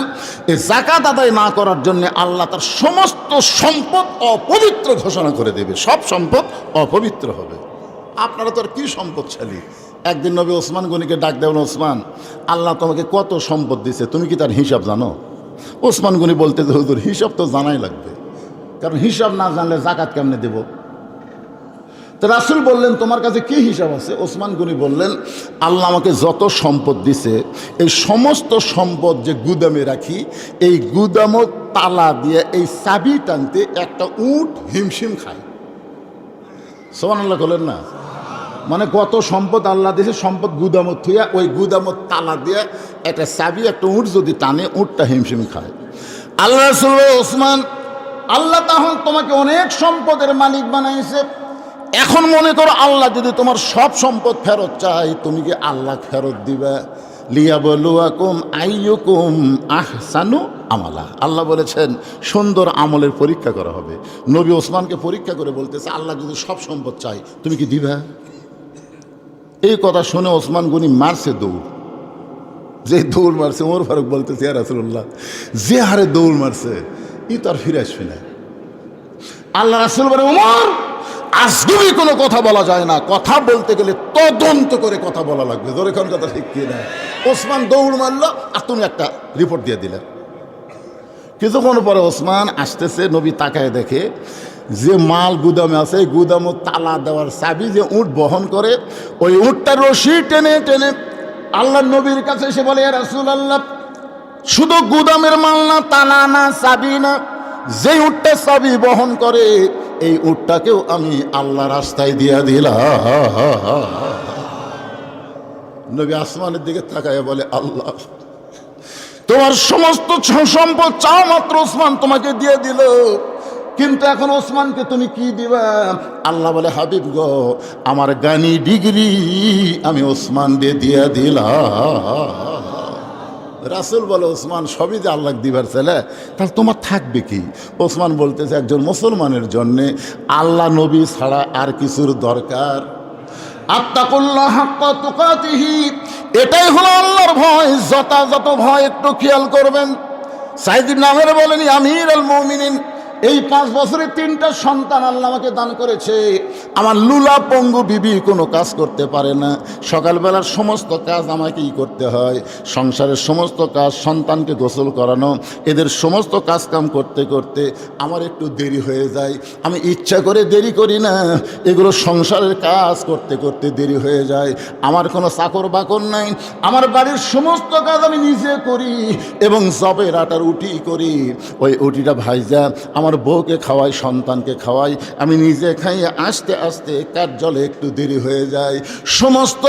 এই যাকাত আদায় না করার জন্য আল্লাহ তার সমস্ত সম্পদ অপবিত্র ঘোষণা করে দেবে, সব সম্পদ অপবিত্র হবে। আপনারা তো আর কি সম্পদশালী। একদিন নবী ওসমান গনিকে ডাক দেবেন, ওসমান, আল্লাহ তোমাকে কত সম্পদ দিছে, তুমি কি তার হিসাব জানো? ওসমান গনি বলতে যে হুজুর হিসাব তো জানাই লাগবে, কারণ হিসাব না জানলে যাকাত কেমনে দেব? তো রাসূল বললেন তোমার কাছে কি হিসাব আছে? ওসমান গনি বললেন আল্লাহ আমাকে যত সম্পদ দিছে এই সমস্ত সম্পদ যে গুদামে রাখি, এই গুদামও তালা দিয়ে এই চাবি টানতে একটা উট হিমশিম খায়। সুবহানাল্লাহ বলেন না? মানে কত সম্পদ আল্লাহ দিয়েছে, সম্পদ গুদামত থুইয়া ওই গুদামত তালা দিয়ে একটা চাবি একটা উট যদি টানে, উটটা হিমশিম খায়। আল্লাহ রাসূল ওসমান, আল্লাহ তাহলে তোমাকে অনেক সম্পদের মালিক বানাইছে, এখন মনে করো আল্লাহ যদি তোমার সব সম্পদ ফেরত চাই, তুমি কি আল্লাহ ফেরত দিবা? লিয়াবলুয়াকুম আইয়ুকুম আহসানু আমালা। আল্লাহ বলেছেন সুন্দর আমলের পরীক্ষা করা হবে। নবী ওসমানকে পরীক্ষা করে বলতেছে আল্লাহ যদি সব সম্পদ চাই তুমি কি দিবা? এই কথা শুনে ওসমান গনি মারছে দৌড়। যে দৌড় মারছে, ওমর ফারুক বলতেছে ইয়া রাসূলুল্লাহ, যে হারে দৌড় মারছে ই তো আর ফিরে আসবে না। আল্লাহ রাসূল বলে ওমর, আজগুবি কোনো কথা বলা যায় না, কথা বলতে গেলে তদন্ত করে কথা বলা লাগবে। ধরে কোন কথা ঠিক কি না? ওসমান দৌড় মারলো আর তুমি একটা রিপোর্ট দিয়ে দিলে। কিছুক্ষণ পরে ওসমান আসতেছে, নবী তাকায় দেখে যে মাল গুদামে আছে, গুদামে তালা দেওয়ার চাবি যে উট বহন করে, ওই উটটা রশি টেনে টেনে আল্লাহ নবীর কাছে এসে বলে ইয়া রাসূলুল্লাহ, শুধু গুদামের মাল না, তালা না, চাবি না, যে উটটা চাবি বহন করে এই উটটাকেও আমি আল্লাহ রাস্তায় দিয়া দিলাম। নবী আসমানের দিকে তাকায় বলে আল্লাহ তোমার সমস্ত সম্পদ চাও মাত্র ওসমান তোমাকে দিয়ে দিল, কিন্তু এখন ওসমানকে তুমি কি দিবা? আল্লাহ বলে হাবিব গো, আমার জ্ঞানী ডিগ্রি আমি ওসমান দিয়ে দিলাম। রাসূল বলে ওসমান সবই যে আল্লাহ দিবার ছেলে, তাহলে তোমার থাকবে কি? ওসমান বলতেছে একজন মুসলমানের জন্যে আল্লাহ নবী ছাড়া আর কিছুর দরকার? আত্তাকুল্লাহ হাক্কা তুকাতিহি, এটাই হলো আল্লাহর ভয়, যথাযথ ভয় একটু খেয়াল করবেন। সাইদ ইবনে আমের বলেন আমিরুল মুমিনিন, এই 5 বছরে 3টা সন্তান আল্লাহ আমাকে দান করেছে। আমার লুলা পঙ্গু বিবি কোনো কাজ করতে পারে না, সকালবেলার সমস্ত কাজ আমাকেই করতে হয়, সংসারের সমস্ত কাজ, সন্তানকে গোসল করানো, এদের সমস্ত কাজ কাম করতে করতে আমার একটু দেরি হয়ে যায়। আমি ইচ্ছা করে দেরি করি না, এগুলো সংসারের কাজ করতে করতে দেরি হয়ে যায়। আমার কোনো চাকর বাকর নাই, আমার বাড়ির সমস্ত কাজ আমি নিজে করি এবং জবের আটার উটি করি, ওই উটিটা ভাইজা আমার বউকে খাওয়াই, সন্তানকে খাওয়াই, আমি নিজে খাইয়ে আস্তে আস্তে কার্যালয়ে একটু দেরি হয়ে যায়। সমস্ত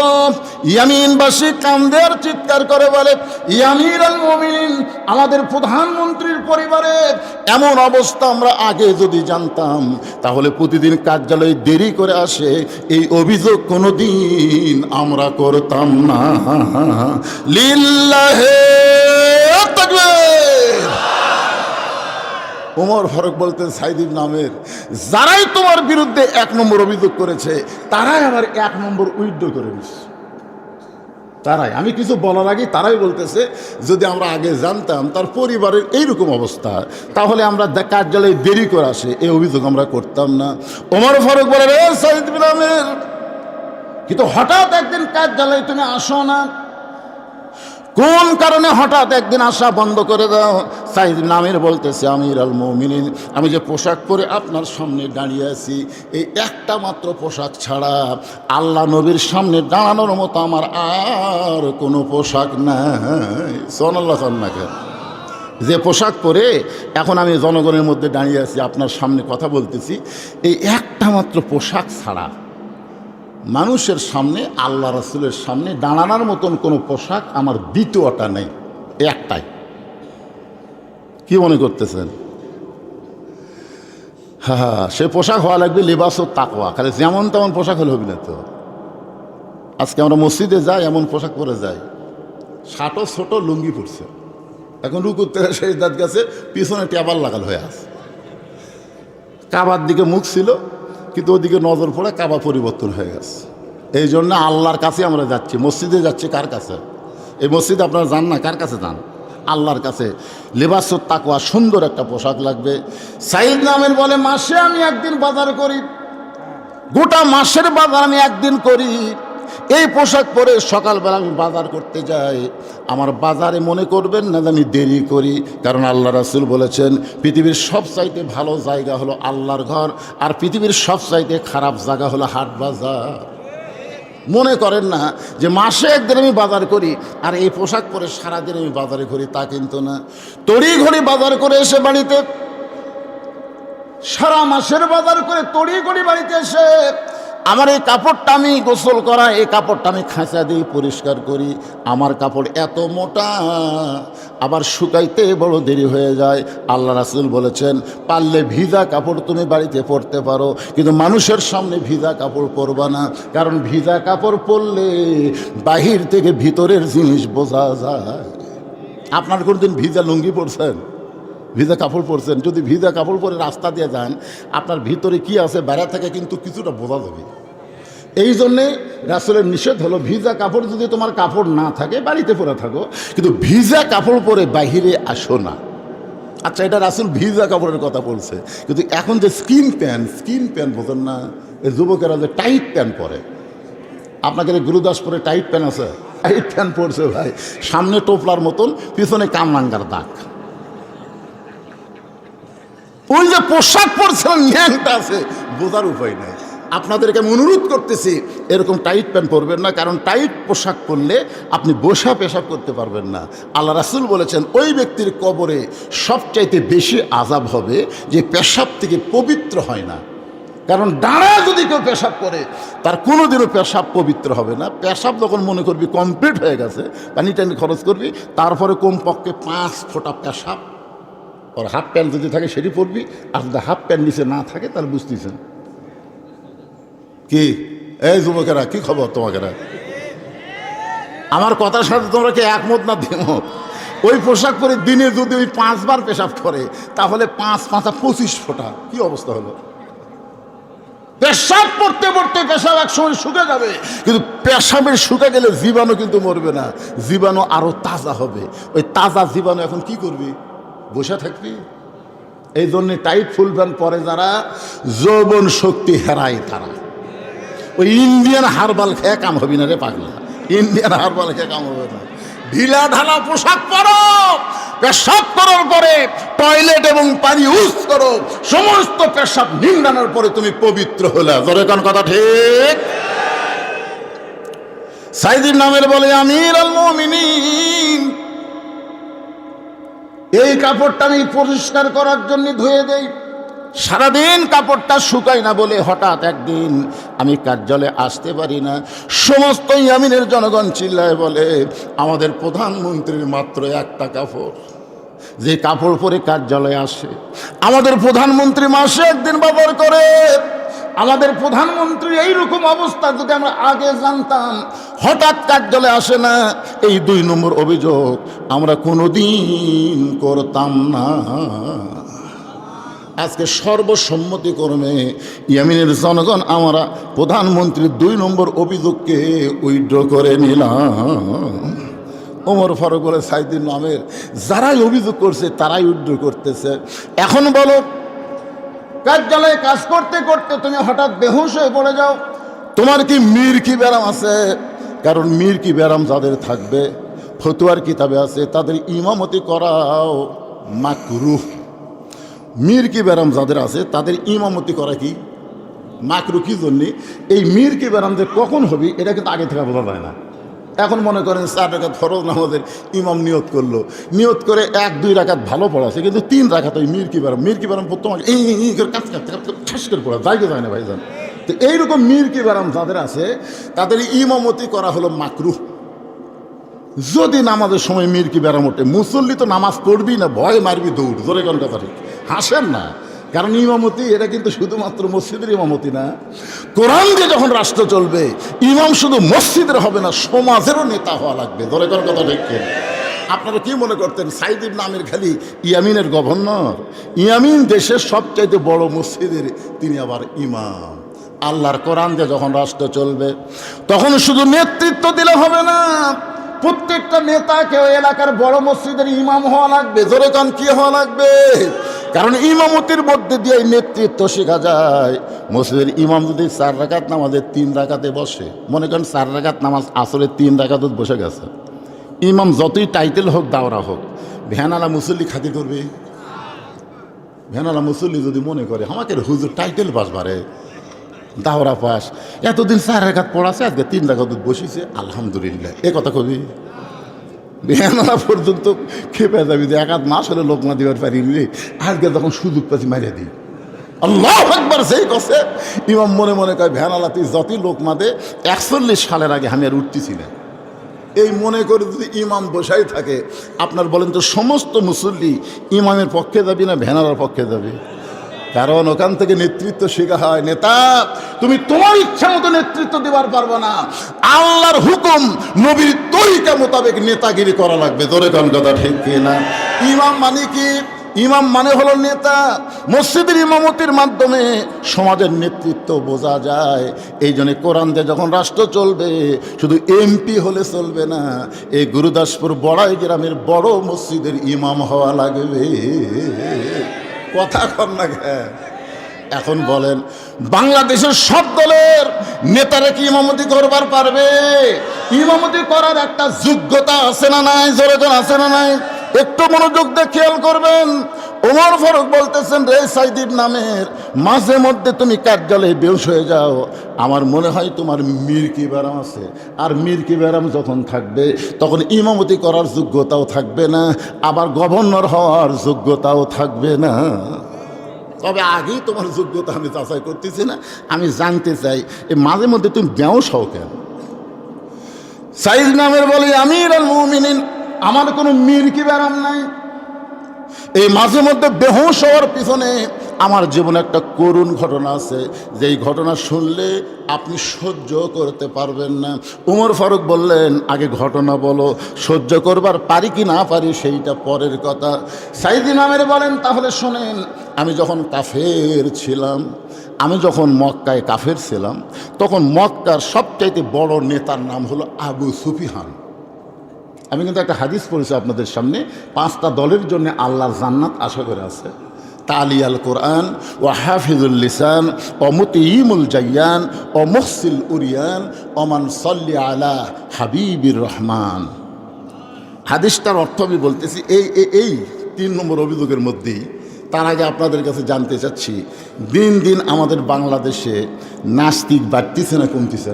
ইয়ামিনবাসী কান্দে আর চিৎকার করে বলে আমিরুল মুমিনিন, আমাদের প্রধানমন্ত্রীর পরিবারে এমন অবস্থা আমরা আগে যদি জানতাম তাহলে প্রতিদিন কার্যালয়ে দেরি করে আসে, এই অভিযোগ কোনোদিন আমরা করতাম না। লিল্লাহে তাকবীর। ওমর ফারুক বলতেন সাইদ ইবনে আমের, যারাই তোমার বিরুদ্ধে 1 নম্বর অভিযোগ করেছে তারাই আবার 1 নম্বর উইথড্র করে নিচ্ছে। তারাই, আমি কিছু বলার আগে তারাই বলতেছে যদি আমরা আগে জানতাম তার পরিবারের এইরকম অবস্থা তাহলে আমরা কার্যালয়ে দেরি করে আসে, এই অভিযোগ আমরা করতাম না। ওমর ফারুক বলে রে সাইদ ইবনে আমের, কিন্তু হঠাৎ একদিন কার্যালয়ে তুমি আসো না, কোন কারণে হঠাৎ একদিন আসা বন্ধ করে দাও? সাইদ ইবনে আমের বলতেছে আমিরুল মুমিনিন, আমি যে পোশাক পরে আপনার সামনে দাঁড়িয়ে আছি, এই একটা মাত্র পোশাক ছাড়া আল্লাহ নবীর সামনে দাঁড়ানোর মতো আমার আর কোনো পোশাক নাই। সুবহানাল্লাহ সাল্লাল্লাহু, যে পোশাক পরে এখন আমি জনগণের মধ্যে দাঁড়িয়ে আছি, আপনার সামনে কথা বলতেছি, এই একটা মাত্র পোশাক ছাড়া মানুষের সামনে, আল্লাহ রাসূলের সামনে দাঁড়ানোর মতন কোনো পোশাক আমার দ্বিতীয়টা নেই, একটাই। কি মনে করতেছেন? হ্যাঁ, সে পোশাক হওয়া লাগবে লিবাস ও তাকওয়া, খালি যেমন তেমন পোশাক হলে হবে না তো। আজকে আমরা মসজিদে যাই এমন পোশাক পরে যাই, শার্টও ছোট, লুঙ্গি পরছে, এখন রুকুর থেকে সেজদার কাছে পিছনে টেবাল লাগাল হয়ে আছে, কাবার দিকে মুখ ছিল কিন্তু ওদিকে নজর পড়ে কাবা পরিবর্তন হয়ে গেছে। এই জন্য আল্লাহর কাছে আমরা যাচ্ছি, মসজিদে যাচ্ছি কার কাছে? এই মসজিদে আপনারা যান না, কার কাছে যান? আল্লাহর কাছে। লেবাসুত তাকওয়া, সুন্দর একটা পোশাক লাগবে। সাইদ নামের বলে, মাসে আমি একদিন বাজার করি, গোটা মাসের বাজার আমি একদিন করি। এই পোশাক পরে সকালবেলা আমি বাজার করতে যাই। আমার বাজারে মনে করবেন না যে আমি দেরি করি, কারণ আল্লাহ রাসূল বলেছেন পৃথিবীর সবচাইতে ভালো জায়গা হলো আল্লাহর ঘর, আর পৃথিবীর সবচাইতে খারাপ জায়গা হলো হাট বাজার। মনে করেন না যে মাসে একদিন আমি বাজার করি আর এই পোশাক পরে সারাদিন আমি বাজারে করি, তা কিন্তু না। তড়িঘড়ি বাজার করে এসে বাড়িতে, সারা মাসের বাজার করে তড়িঘড়ি বাড়িতে এসে আমার এই কাপড়টা আমি গোসল করা, এই কাপড়টা আমি খাঁচা দিয়ে পরিষ্কার করি। আমার কাপড় এত মোটা, আবার শুকাইতে বড় দেরি হয়ে যায়। আল্লাহ রাসূল বলেছেন পারলে ভিজা কাপড় তুমি বাড়িতে পরতে পারো, কিন্তু মানুষের সামনে ভিজা কাপড় পরবা না, কারণ ভিজা কাপড় পরলে বাহির থেকে ভিতরের জিনিস বোঝা যায়। আপনার কোনদিন ভিজা লুঙ্গি পরছেন, ভিজা কাপড় পরছেন? যদি ভিজা কাপড় পরে রাস্তা দিয়ে যান, আপনার ভিতরে কি আছে বাইরে থেকে কিন্তু কিছুটা বোঝা যাবে। এই জন্যে রাসূলের নিষেধ হলো, ভিজা কাপড় যদি তোমার কাপড় না থাকে বাড়িতে পরে থাকো, কিন্তু ভিজা কাপড় পরে বাহিরে আসো না। আচ্ছা, এটা রাসূল ভিজা কাপড়ের কথা বলছে, কিন্তু এখন যে স্কিন প্যান্ট বোঝেন না, এই যুবকেরা যে টাইট প্যান্ট পরে, আপনাকে গুরুদাসপুরে টাইট প্যান্ট আছে, টাইট প্যান্ট পরছে ভাই, সামনে টোপলার মতন, পিছনে কামরাঙ্গার দাগ। ওই যে পোশাক পরছিলেন ন্যাংটা আছে, বোঝার উপায় নাই। আপনাদেরকে আমি অনুরোধ করতেছি এরকম টাইট প্যান্ট পরবেন না, কারণ টাইট পোশাক পরলে আপনি বসা পেশাব করতে পারবেন না। আল্লাহ রাসূল বলেছেন ওই ব্যক্তির কবরে সবচাইতে বেশি আযাব হবে যে পেশাব থেকে পবিত্র হয় না। কারণ দাঁড়া যদি কেউ পেশাব করে তার কোনোদিনও পেশাব পবিত্র হবে না। পেশাব যখন মনে করবি কমপ্লিট হয়ে গেছে, পানি টানি খরচ করবি, তারপরে কমপক্ষে 5 ফোঁটা পেশাব, ওর হাফ প্যান্ট যদি থাকে সেটি পরবি, আর যদি হাফ প্যান্ট নিচে না থাকে তাহলে বুঝতেছেন কি? এই যুবকেরা, কি খবর তোমাকেরা? আমার কথার সাথে তোমরা কি একমত না দ্বিমত? ওই পোশাক পরে দিনে যদি ওই 5 বার পেশাব করে, তাহলে 5 5 25 ফোঁটা, কি অবস্থা হলো? পেশাব পড়তে পড়তে পেশাব একসময় শুকে যাবে, কিন্তু পেশাবের শুকে গেলে জীবাণু কিন্তু মরবে না, জীবাণু আরো তাজা হবে। ওই তাজা জীবাণু এখন কি করবি? বসে থাকবি। এই জন্যে টাইট ফুল প্যান্ট পরে যারা যৌবন শক্তি হারায়, তারা ওই ইন্ডিয়ান হারবাল খেয়ে কাম হবি না রে পাগলা, ইন্ডিয়ান হারবাল খেয়ে কাম হবে না। ঢিলা ঢালা পোশাক পরো, পেশাব করার পরে টয়লেট এবং পানি ইউজ করো, সমস্ত পেশাব নিংড়ানোর পরে তুমি পবিত্র হলে। জোরে কোন কথা ঠিক? সাইদির নামের বলে আমির আল মুমিনিন, এই কাপড়টা আমি পরিষ্কার করার জন্য ধুয়ে দেই, সারাদিন কাপড়টা শুকাই না বলে হঠাৎ একদিন আমি কার্যালয়ে আসতে পারি না। সমস্ত ইয়ামিনের জনগণ চিল্লায় বলে আমাদের প্রধানমন্ত্রীর মাত্র একটা কাপড়, যে কাপড় পরে কার্যালয়ে আসে। আমাদের প্রধানমন্ত্রী মাসে একদিন বাজার করে। আমাদের প্রধানমন্ত্রী এইরকম অবস্থা যদি আমরা আগে জানতাম, হঠাৎ কার্যালয়ে আসে না, এই 2 নম্বর অভিযোগ আমরা কোনোদিন করতাম না। আজকে সর্বসম্মতিক্রমে ইয়ামিনের জনগণ আমরা প্রধানমন্ত্রীর 2 নম্বর অভিযোগকে উইথড্র করে নিলাম। ওমর ফারুক বলে সাইদিন নামের যারাই অভিযোগ করছে তারাই উইথড্র করতেছে। এখন বলো, কার্যালয়ে কাজ করতে করতে তুমি হঠাৎ বেহুশ হয়ে পড়ে যাও, তোমার কি মির্কি ব্যারাম আছে? কারণ মির্কি ব্যারাম যাদের থাকবে, ফতুয়ার কিতাবে আছে, তাদের ইমামতি করাও মাকরুহ। মির্কি ব্যারাম যাদের আছে তাদের ইমামতি করা কি মাকরুহ। কি জন্যে? এই মির্কি ব্যারাম যে কখন হবে এটা কিন্তু আগে থেকে বোঝা যায় না। এখন মনে করেন 4 রাকাত ফরজ নামাজের ইমাম নিয়ত করলো, নিয়ত করে 1-2 রাকাত ভালো পড়াছে, কিন্তু 3 রাকাত ওই মির্কি ব্যারাম প্রথম এই করে কাজ ঠাস করে পড়া জায়গা যায় না ভাইজান। তো এইরকম মির্কি ব্যারাম যাদের আছে তাদের ইমামতি করা হলো মাকরুহ। যদি নামাজের সময় মির্কি ব্যারাম ওঠে, মুসল্লি তো নামাজ পড়বি না, ভয় মারবি দৌড়। জোরে কোন কথা ঠিক? হাসেন না, কারণ ইমামতি এটা কিন্তু শুধুমাত্র মসজিদের ইমামতি না। কোরআন দিয়ে যখন রাষ্ট্র চলবে, ইমাম শুধু মসজিদের হবে না, সমাজেরও নেতা হওয়া লাগবে। ধরে কোন কথা ঠিক? আপনারা কি মনে করতেন সাইদ ইবনে আমির খালি ইয়ামিনের গভর্নর? ইয়ামিন দেশের সবচাইতে বড় মসজিদের তিনি আবার ইমাম। আল্লাহর কোরআন দিয়ে যখন রাষ্ট্র চলবে, তখন শুধু নেতৃত্ব দিলে হবে না, প্রত্যেকটা নেতাকে ওই এলাকার বড় মসজিদের ইমাম হওয়া লাগবে। জোরে কান, কি হওয়া লাগবে? কারণ ইমামতির মধ্যে দিয়ে নেতৃত্ব শেখা যায়। মসজিদের ইমাম যদি 4 রাকাত নামাজের 3 রাকাতে বসে, মনে করেন 4 রাকাত নামাজ আসরের 3 রাকাত বসে গেছে, ইমাম যতই টাইটেল হোক দাওরা হোক, ভ্যানালা মুসল্লি খাতি করবে? ভ্যানালা মুসল্লি যদি মনে করে আমাকে হুজুর টাইটেল পাস বারে, দাওরা পাস, এতদিন 4 রাকাত পড়াছে, আজকে 3 রাকাত বসিছে, আলহামদুলিল্লাহ, এ কথা কবি? ভ্যানালা পর্যন্ত খেপে যাবি যে 1 মাস হলে লোক না দিবার পারিনি, আজকে তখন সুযোগ পাচ্ছি মারিয়ে দিই। আল্লাহু আকবার। সেই কছে ইমাম মনে মনে কয় ভ্যানালা তুই যতই লোক মাদে 41 সালের আগে আমি আর উঠতেছি না। এই মনে করে যদি ইমাম বসাই থাকে, আপনার বলেন তো সমস্ত মুসল্লি ইমামের পক্ষে যাবি না ভ্যানালার পক্ষে যাবি? কারণ ওখান থেকে নেতৃত্ব শেখা হয়। নেতা তুমি তোমার ইচ্ছা মতো নেতৃত্ব দেবার পারবো না, আল্লাহর হুকুম নবীর তরিকা মোতাবেক নেতাগিরি করা লাগবে। জোরে কোন কথা ঠিক কিনা? ইমাম মানে কি? ইমাম মানে হলো নেতা। মসজিদের ইমামতির মাধ্যমে সমাজের নেতৃত্ব বোঝা যায়। এই জন্য কোরআন দিয়ে যখন রাষ্ট্র চলবে, শুধু এমপি হলে চলবে না, এই গুরুদাসপুর বড়াই গ্রামের বড় মসজিদের ইমাম হওয়া লাগবে। কথা কর না। এখন বলেন, বাংলাদেশের সব দলের নেতারা কি ইমামতি করবার পারবে? ইমামতি করার একটা যোগ্যতা আছে না নাই? জোরে জন আছে না নাই? একটু মনোযোগ দিয়ে খেয়াল করবেন। ওমর ফারুক বলতেছেন, রে সাইদির নামের মাঝে মধ্যে তুমি কার্যালয়ে বেহুশ হয়ে যাও, আমার মনে হয় তোমার মির্কি ব্যারাম আছে। আর মির্কি ব্যারাম যখন থাকবে তখন ইমামতি করার যোগ্যতাও থাকবে না, আবার গভর্নর হওয়ার যোগ্যতাও থাকবে না। তবে আগেই তোমার যোগ্যতা আমি যাচাই করতেছি না, আমি জানতে চাই এই মাঝে মধ্যে তুমি বেহুশ হও কেন? সাইদ নামের বলে, আমির আল মুমিনিন, আমার কোনো মির্কি ব্যারাম নাই। এই মাঝে মধ্যে বেহুশ হওয়ার পিছনে আমার জীবনে একটা করুণ ঘটনা আছে, যেই ঘটনা শুনলে আপনি সহ্য করতে পারবেন না। উমর ফারুক বললেন, আগে ঘটনা বলো, সহ্য করবার পারি কি না পারি সেইটা পরের কথা। সাইদি নামের বলেন, তাহলে শোনেন, আমি যখন কাফের ছিলাম, আমি যখন মক্কায় কাফের ছিলাম, তখন মক্কার সবচাইতে বড় নেতার নাম হলো আবু সুফিয়ান। আমি কিন্তু একটা হাদিস পড়েছি আপনাদের সামনে, 5টা দলের জন্য আল্লাহর জান্নাত আশা করে আছে। তালি আল কোরআন ও হাফিজুল লিসান ও মুতিমুল জাইয়ান ও মুহসিল উরিয়ান ওমান সল্লি আলা হাবিবির রহমান। হাদিসটার অর্থ আমি বলতেছি এই 3 নম্বর অভিযোগের মধ্যেই। তার আগে আপনাদের কাছে জানতে চাচ্ছি, দিন দিন আমাদের বাংলাদেশে নাস্তিক বাড়তেছে না কমতেছে?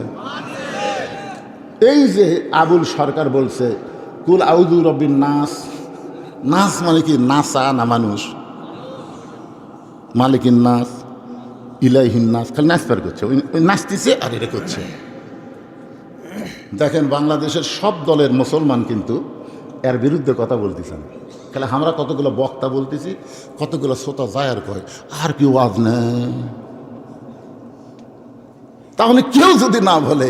এই যে আবুল সরকার বলছে কুল আউযু রব্বিন নাস, নাস মানে কি? নাসা না মানুষ, মালিকিন নাস ইলাইহিন নাস, খালি নাচ পার করছে, ওই নাচতেছে আর এটা করছে। দেখেন বাংলাদেশের সব দলের মুসলমান কিন্তু এর বিরুদ্ধে কথা বলতেছেন। তাহলে আমরা কতগুলো বক্তা বলতেছি, কতগুলো শ্রোতা যায় আর কয় আর কি ওয়াজ নেই। তাহলে কেউ যদি না বলে,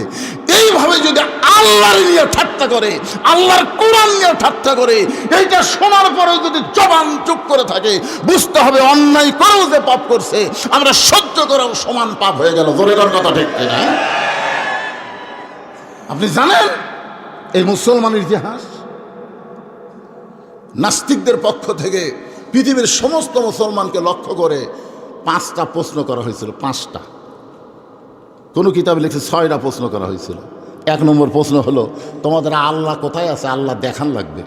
এইভাবে যদি আল্লাহর নিয়ে ঠাট্টা করে, আল্লাহর কোরআন নিয়ে ঠাট্টা করে, এইটা শোনার পরে যদি জবান চুপ করে থাকে, বুঝতে হবে অন্যায় করেও যে পাপ করছে, আমরা সহ্য করেও সমান পাপ হয়ে গেল। জোরের কথা ঠিক কিনা? আপনি জানেন এই মুসলমানের ইতিহাস? নাস্তিকদের পক্ষ থেকে পৃথিবীর সমস্ত মুসলমানকে লক্ষ্য করে 5টা প্রশ্ন করা হয়েছিল। 5টা, কোনো কিতাবে লিখছে 6টা প্রশ্ন করা হয়েছিল। 1 নম্বর প্রশ্ন হলো, তোমাদের আল্লাহ কোথায় আছে? আল্লাহ দেখান লাগবে।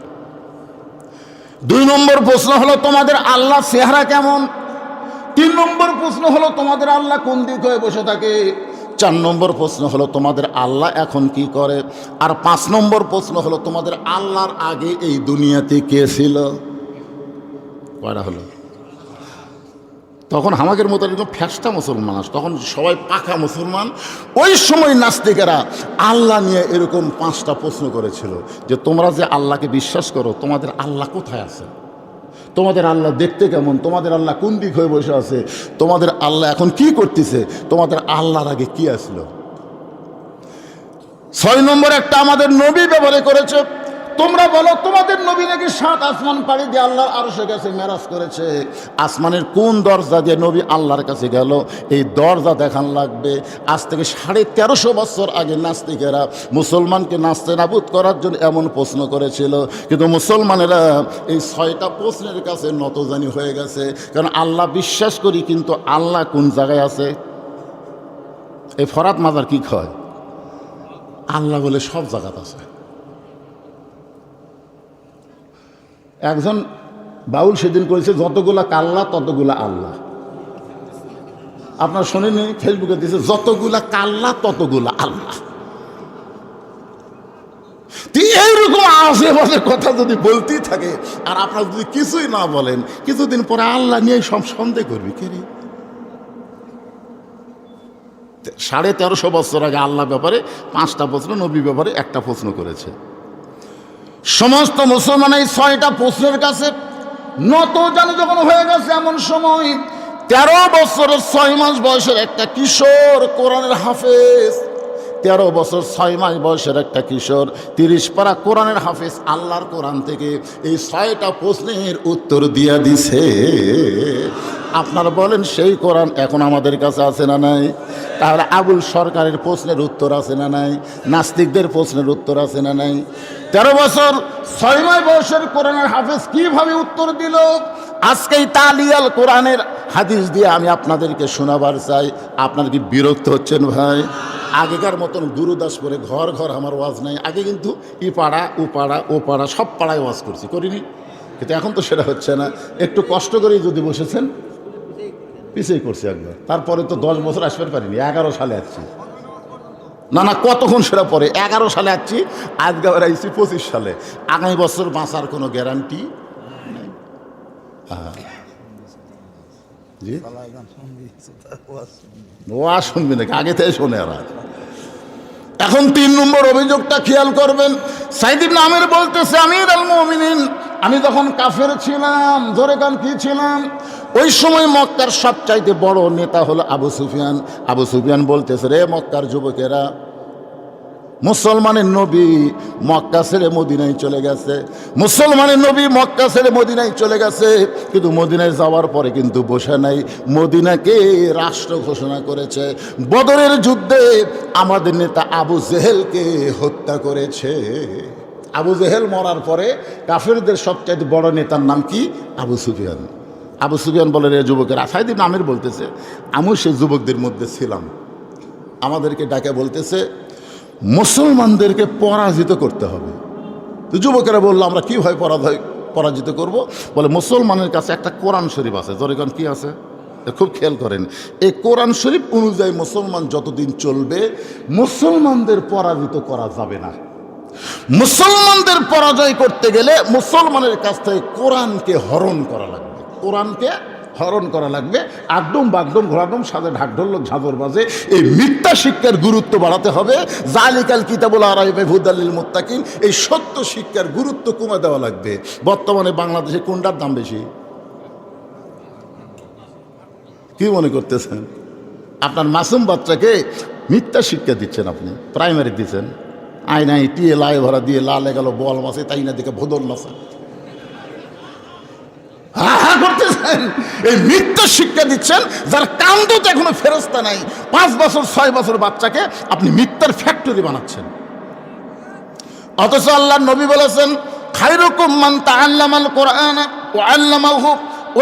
2 নম্বর প্রশ্ন হলো, তোমাদের আল্লাহ চেহারা কেমন? 3 নম্বর প্রশ্ন হলো, তোমাদের আল্লাহ কোন দিক হয়ে বসে থাকে? 4 নম্বর প্রশ্ন হলো, তোমাদের আল্লাহ এখন কি করে? আর 5 নম্বর প্রশ্ন হলো, তোমাদের আল্লাহর আগে এই দুনিয়াতে কে ছিল? কয়টা হলো? তখন আমাদের মতো একদম ফ্যাসটা মুসলমান আছে, তখন সবাই পাকা মুসলমান। ওই সময় নাস্তিকেরা আল্লাহ নিয়ে এরকম 5টা প্রশ্ন করেছিল যে তোমরা যে আল্লাহকে বিশ্বাস করো, তোমাদের আল্লাহ কোথায় আছে? তোমাদের আল্লাহ দেখতে কেমন? তোমাদের আল্লাহ কোন দিক হয়ে বসে আছে? তোমাদের আল্লাহ এখন কি করতেছে? তোমাদের আল্লাহর আগে কি আসলো? 6 নম্বর একটা আমাদের নবী ব্যবহার করেছে, তোমরা বলো তোমাদের নবী নাকি 7 আসমান পাড়ি দিয়ে আল্লাহর আরশের কাছে মেরাজ করেছে। আসমানের কোন দরজা দিয়ে নবী আল্লাহর কাছে গেল এই দরজা দেখান লাগবে। আজ থেকে 1350 বছর আগে নাস্তিকেরা মুসলমানকে নাস্তে নাবুদ করার জন্য এমন প্রশ্ন করেছিল, কিন্তু মুসলমানেরা এই 6টা প্রশ্নের কাছে নতজানি হয়ে গেছে। কারণ আল্লাহ বিশ্বাস করি, কিন্তু আল্লাহ কোন জায়গায় আছে? এই ফরাত মাজার কি কয়? আল্লাহ বলে সব জায়গাতে আছে। একজন বাউল সেদিন করেছে যতগুলা কাল্লা ততগুলা আল্লাহ। আপনার শোনেনি? ফেসবুকে দিয়েছে যতগুলা কাল্লা ততগুলা আল্লাহ। এইরকম আশেপাশে কথা যদি বলতেই থাকে আর আপনার যদি কিছুই না বলেন, কিছুদিন পরে আল্লাহ নিয়ে সব সন্দেহ করবি কে রে? 1350 বছর আগে আল্লাহ ব্যাপারে 5টা প্রশ্ন, নবী ব্যাপারে 1টা প্রশ্ন করেছে। সমস্ত মুসলমান এই 6টা প্রশ্নের কাছে নত জানে যখন হয়ে গেছে, এমন সময় 13 বছরের 6 মাস বয়সের একটা কিশোর কোরআনের হাফেজ, 13 বছর 6 মাস বয়সের একটা কিশোর 30 পারা কোরআনের হাফেজ আল্লাহর কোরআন থেকে এই 6টা প্রশ্নের উত্তর দিয়া দিছে। আপনারা বলেন সেই কোরআন এখন আমাদের কাছে আছে না নাই? তাহলে আবুল সরকারের প্রশ্নের উত্তর আছে না নাই? নাস্তিকদের প্রশ্নের উত্তর আছে না নাই? 13 বছর 6 মাস বয়সের কোরআনের হাফেজ কিভাবে উত্তর দিল, আজকেই তালিয়াল কোরআনের হাদিস দিয়ে আমি আপনাদেরকে শোনাবার চাই। আপনারা কি বিরক্ত হচ্ছেন ভাই? আগেকার মতন গুরুদাস করে ঘর ঘর আমার ওয়াজ নাই। আগে কিন্তু ই পাড়া ও পাড়া ও পাড়া সব পাড়ায় ওয়াজ করছি, করিনি? কিন্তু এখন তো সেটা হচ্ছে না। একটু কষ্ট করেই যদি বসেছেন, পিছিয়ে করছি একবার, তারপরে তো 10 বছর আসতে পারিনি। 11 সালে আসছি, না কতক্ষণ সেটা পরে 11 সালে আসছি, আজকে আবার আইসি 25 সালে। আগামী বছর বাঁচার কোনো গ্যারান্টি নেই। জি ওয়াজ শুনবি নাকি? আগে থেকে শোনে আর। এখন 3 নম্বর অভিযোগটা খেয়াল করবেন। সাইদ ইবনে আমির বলতেছে, আমির আল মুমিনিন, আমি যখন কাফের ছিলাম, জোরে কান কি ছিলাম, ওই সময় মক্কার সবচাইতে বড় নেতা হলো আবু সুফিয়ান। আবু সুফিয়ান বলতেছে, রে মক্কার যুবকেরা, মুসলমানের নবী মক্কা ছেড়ে মদিনায় চলে গেছে। মুসলমানের নবী মক্কা ছেড়ে মদিনায় চলে গেছে, কিন্তু মদিনায় যাওয়ার পরে কিন্তু বসে নাই, মদিনাকে রাষ্ট্র ঘোষণা করেছে। বদরের যুদ্ধে আমাদের নেতা আবু জেহেলকে হত্যা করেছে। আবু জেহেল মরার পরে কাফেরদের সবচাইতে বড় নেতার নাম কি? আবু সুফিয়ান। আবু সুফিয়ান বলে, রে যুবকের, সাইদ ইবনে আমির বলতেছে, আমিও সেই যুবকদের মধ্যে ছিলাম। আমাদেরকে ডাকে বলতেছে মুসলমানদেরকে পরাজিত করতে হবে। তো যুবকেরা বললো, আমরা কীভাবে পরাজিত করব? বলে মুসলমানের কাছে একটা কোরআন শরীফ আছে। জরিগণ কি আছে? খুব খেয়াল করেন, এই কোরআন শরীফ অনুযায়ী মুসলমান যতদিন চলবে মুসলমানদের পরাজিত করা যাবে না। মুসলমানদের পরাজয় করতে গেলে মুসলমানের কাছ থেকে কোরআনকে হরণ করা লাগবে। কোরআনকে হরণ করা লাগবে। আগডুম বাগডুম ঘোরাডুম সাজে ঢাকঢোল ঝাঁঝর বাজে, এই মিথ্যা শিক্ষার গুরুত্ব বাড়াতে হবে। জালিকাল কিতাবুল আরাইবে হুদাল লিল মুত্তাকিন, এই সত্য শিক্ষার গুরুত্ব কমে দেওয়া লাগবে। বর্তমানে বাংলাদেশে কোনটার দাম বেশি? কি মনে করতেছেন? আপনার মাসুম বাচ্চাকে মিথ্যা শিক্ষা দিচ্ছেন, আপনি প্রাইমারি দিচ্ছেন, আয়নাই টিয়ে লাই ভরা দিয়ে লালে গেল বল মাসে, তাই না দিকে ভোদল নাচে করতেছেন। এই মিথ্যা শিক্ষা দিচ্ছেন, যার কান্দতে এখনো ফেরস্তা নাই। 5 বছর 6 বছর বাচ্চাকে আপনি মিথ্যার ফ্যাক্টরি বানাচ্ছেন। অথচ আল্লাহর নবী বলেছেন, খায়রুকুম মান তাআল্লামাল কোরআন ওয়া আল্লামাহু,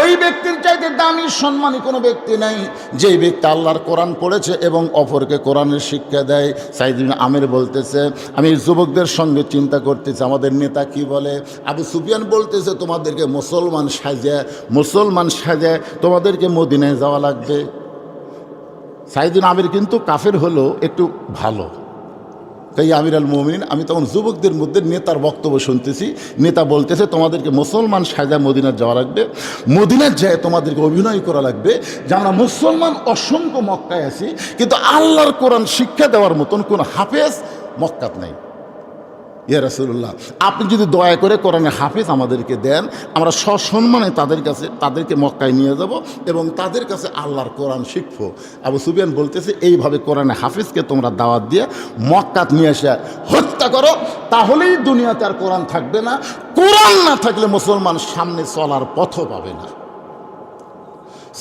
ওই ব্যক্তির চাইতে দামি সম্মানী কোনো ব্যক্তি নাই যেই ব্যক্তি আল্লাহর কোরআন পড়েছে এবং অপরকে কোরআনের শিক্ষা দেয়। সাইদ ইবনে আমির বলতেছে, আমি যুবকদের সঙ্গে চিন্তা করতেছি আমাদের নেতা কি বলে। আবু সুফিয়ান বলতেছে, তোমাদেরকে মুসলমান সাজায় তোমাদেরকে মদিনায় যাওয়া লাগবে। সাইদ ইবনে আমির কিন্তু কাফের হলো একটু ভালো। তাই আমির আল মুমিনিন, আমি তখন যুবকদের মধ্যে নেতার বক্তব্য শুনতেছি। নেতা বলতেছে, তোমাদেরকে মুসলমান সাজায় মদিনার যাওয়া লাগবে, মদিনার যায় তোমাদেরকে অভিনয় করা লাগবে যে আমরা মুসলমান অসংখ্য মক্কায় আছি, কিন্তু আল্লাহর কোরআন শিক্ষা দেওয়ার মতন কোনো হাফেজ মক্কাত নাই। ইয়া রাসূলুল্লাহ, আপনি যদি দয়া করে কোরআনের হাফেজ আমাদেরকে দেন, আমরা সসম্মানে তাদেরকে মক্কায় নিয়ে যাব এবং তাদের কাছে আল্লাহর কোরআন শিখব। আবু সুফিয়ান বলতেছে, এইভাবে কোরআনের হাফেজকে তোমরা দাওয়াত দিয়ে মক্কাত নিয়ে এসে হত্যা করো, তাহলেই দুনিয়াতে আর কোরআন থাকবে না। কোরআন না থাকলে মুসলমান সামনে চলার পথও পাবে না।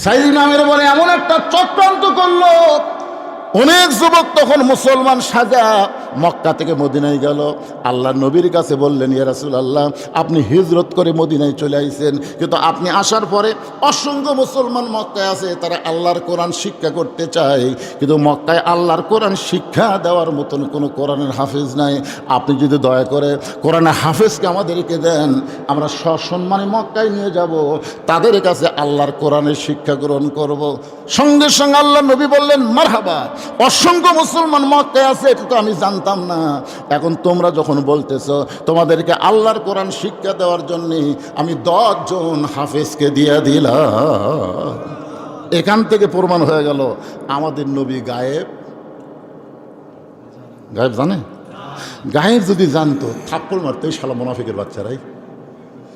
সাইয়েদনা আমের বলে এমন একটা চক্রান্ত করলো, অনেক যুবক তখন মুসলমান সাজা মক্কা থেকে মদিনায় গেল। আল্লাহ নবীর কাছে বললেন, ইয়া রাসূলুল্লাহ, আপনি হিজরত করে মদিনায় চলে আইছেন, কিন্তু আপনি আসার পরে অসংখ্য মুসলমান মক্কায় আছে, তারা আল্লাহর কোরআন শিক্ষা করতে চায়, কিন্তু মক্কায় আল্লাহর কোরআন শিক্ষা দেওয়ার মতন কোনো কোরআনের হাফেজ নাই। আপনি যদি দয়া করে কোরআনের হাফেজকে আমাদেরকে দেন, আমরা সসম্মানে মক্কায় নিয়ে যাব, তাদের কাছে আল্লাহর কোরআনের শিক্ষা গ্রহণ করব। সঙ্গে সঙ্গে আল্লাহ নবী বললেন, মারহাবা, অসংখ্য মুসলমান মক্কায় আছে, এটা তো আমি জানতাম না। এখন তোমরা যখন বলতেছ তোমাদেরকে আল্লাহর কোরআন শিক্ষা দেওয়ার জন্য আমি 10 জন হাফেজকে দিয়ে দিলাম। এখান থেকে প্রমাণ হয়ে গেল আমাদের নবী গায়েব। গায়েব জানে? গায়েব যদি জানতো থাপ্পড় মারতো এই শালা মুনাফিকের বাচ্চারাই।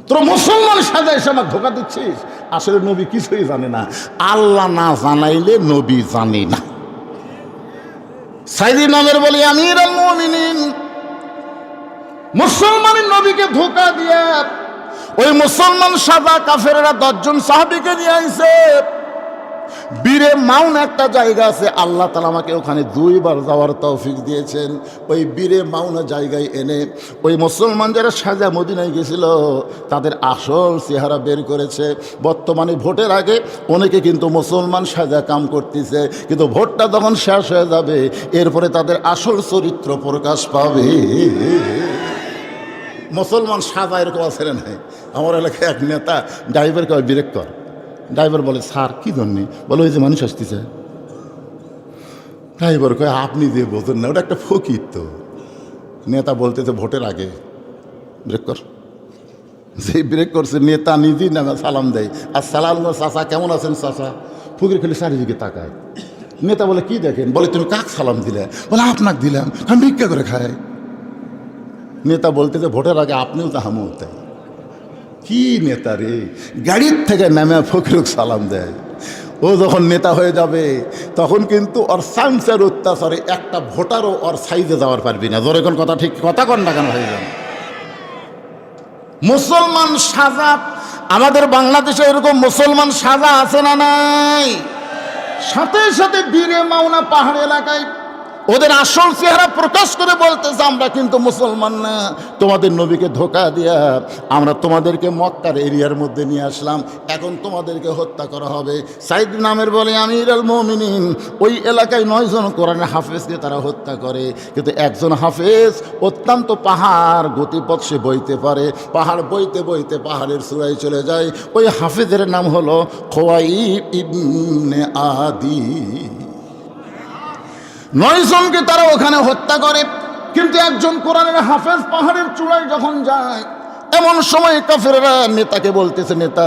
তোরা মুসলমান সাজায় এসে আমার ধোকা দিচ্ছিস। আসলে নবী কিছুই জানে না, আল্লাহ না জানাইলে নবী জানে না। সাইয়েদনা আমের বলি, আমিরুল মুমিনিন মুসলমানের নবীকে ধোকা দিয়ে ওই মুসলমান সাদা কাফেররা 10 জন সাহাবীকে নিয়ে আইছে। বীরে মাউন একটা জায়গা আছে, আল্লাহ তাআলা আমাকে ওখানে 2 বার যাওয়ার তৌফিক দিয়েছেন। ওই বীরে মাউনা জায়গায় এনে ওই মুসলমান যারা সাজা মদিনায় গেছিল তাদের আসল চেহারা বের করেছে। বর্তমানে ভোটের আগে অনেকে কিন্তু মুসলমান সাজা কাম করতেছে, কিন্তু ভোটটা যখন শেষ হয়ে যাবে এরপরে তাদের আসল চরিত্র প্রকাশ পাবে। মুসলমান সাজা এরকম আছে না? আমার এলাকায় এক নেতা ড্রাইভারকে ব্রেক কর। ড্রাইভার বলে, স্যার কী জন্যে? বলে, ওই যে মানুষ আসতেছে। ড্রাইভার কয়, আপনি যে বোঝেন না, ওটা একটা ফকির তো। নেতা বলতেছে ভোটের আগে ব্রেক কর। যেই ব্রেক করছে নেতা নিজেই নামে সালাম দেয়, আসসালাম চাচা, কেমন আছেন চাচা? ফকির খালি চারিদিকে তাকায়। নেতা বলে, কি দেখেন? বলে, তুমি কাক সালাম দিলে? বলে, আপনাকে দিলাম, আমি ভিক্ষা করে খাই। নেতা বলতেছে ভোটের আগে আপনিও তো হামু তাই। কি নেতা রে, গাড়ির থেকে নামে ফকিরকে সালাম দেয়। ও যখন নেতা হয়ে যাবে তখন কিন্তু ওর সাইন্সের অত্যাচারে একটা ভোটারও ওর সাইজে যাওয়ার পারবি না। ধরে কোন কথা ঠিক কথা কন না কেন হয়ে যাবে? মুসলমান সাজা আমাদের বাংলাদেশে এরকম মুসলমান সাজা আছে না নাই? সাথে সাথে বীরে মাওনা পাহাড় এলাকায় ওদের আসল চেহারা প্রকাশ করে বলতেছে, আমরা কিন্তু মুসলমান না, তোমাদের নবীকে ধোকা দিয়া আমরা তোমাদেরকে মক্কার এরিয়ার মধ্যে নিয়ে আসলাম, এখন তোমাদেরকে হত্যা করা হবে। সাইয়েদনা আমের বলে, আমিরুল মুমিনিন ওই এলাকায় 9 জন কোরআনের হাফেজকে তারা হত্যা করে, কিন্তু একজন হাফেজ অত্যন্ত পাহাড় গতিপথ সে বইতে পারে। পাহাড় বইতে বইতে পাহাড়ের চূড়ায় চলে যায়। ওই হাফেজের নাম হলো খুয়াইব ইবনে আদি। 9 জনকে তারা ওখানে হত্যা করে, কিন্তু একজন কোরআনের হাফেজ পাহাড়ের চূড়ায় যখন যায়, এমন সময় কাফেররা নেতাকে বলতেছে, নেতা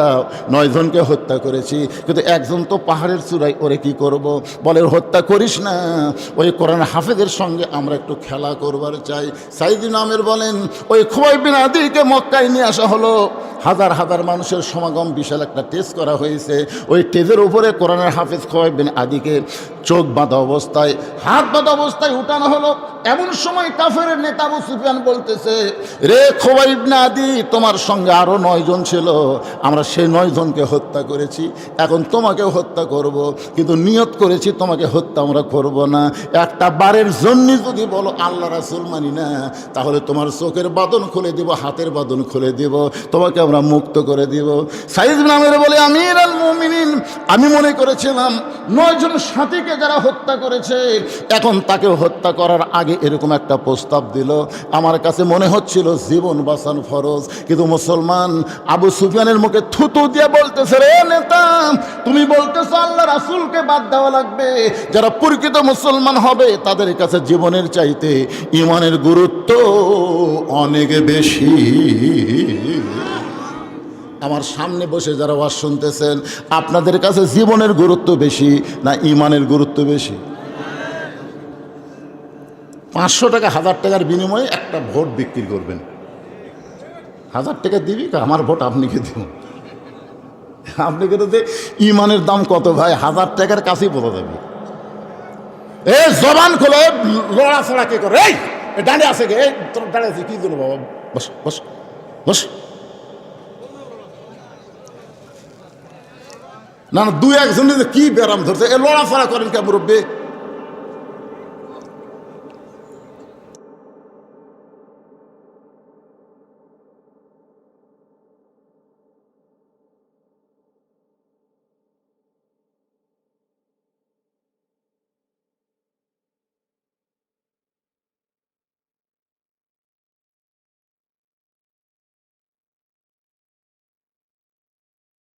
9 জনকে হত্যা করেছি, কিন্তু একজন তো পাহাড়ের চূড়ায়, ওরে কি করব? বলে, হত্যা করিস না, ওই কোরআন হাফেজের সঙ্গে আমরা একটু খেলা করবার চাই। সাইয়েদনা আমের বলেন, ওই খুয়াইব বিন আদিকে মক্কায় নিয়ে আসা হলো। হাজার হাজার মানুষের সমাগম, বিশাল একটা টেস্ট করা হয়েছে। ওই টেজের উপরে কোরআনের হাফেজ খুয়াইব বিন আদিকে চোখ বাঁধা অবস্থায়, হাত বাঁধা অবস্থায় উঠানো হলো। এমন সময় কাফেরের নেতা আবু সুফিয়ান বলতেছে, রে খুয়াইব বিন আদি, তোমার সঙ্গে আরো 9 জন ছিল, আমরা সেই 9 জনকে হত্যা করেছি, এখন তোমাকেও হত্যা করব, কিন্তু নিয়ত করেছি তোমাকে হত্যা আমরা করব না। একটা বারের জন্য যদি বলো আল্লাহ রাসূল মানি না, তাহলে তোমার চোখের বাঁধন খুলে দিব, হাতের বাঁধন খুলে দিব, তোমাকে আমরা মুক্ত করে দিব। সাইয়েদনা আমের বলে, আমিরুল মুমিনিন আমি মনে করেছিলাম 9 জন সাথীকে যারা হত্যা করেছে, এখন তাকেও হত্যা করার আগে এরকম একটা প্রস্তাব দিল, আমার কাছে মনে হচ্ছিল জীবন বাঁচানো ফরজ। কিন্তু মুসলমান আবু সুফিয়ানের মুখে থুতু দিয়ে বলতেছে, রে নেতা, তুমি বলতেছো আল্লাহ রাসূলকে বাদ দেওয়া লাগবে, যারা প্রকৃত মুসলমান হবে তাদের কাছে জীবনের চাইতে ঈমানের গুরুত্ব অনেক বেশি। আমার সামনে বসে যারা ওয়াজ শুনতেছেন, আপনাদের কাছে জীবনের গুরুত্ব বেশি না ঈমানের গুরুত্ব বেশি? 500 টাকা 1000 টাকার বিনিময়ে একটা ভোট বিক্রি করবেন। 1000 টাকা দিবি, আমার ভোট আপনাকে দিব। আপনি কিন্তু ঈমানের দাম কত ভাই, 1000 টাকার কাছেই বোঝা যাবে। এ জবান খোলো, লড়াছড়া কে করে? এই ডানে আছে গে, তোর দাঁড়িয়ে আছে কি জন্য বাবা? বস বস বস। না না, দুই একজনে যে কি ব্যারাম ধরছে, এ লড়াফড়া করেন কে মুরব্বী?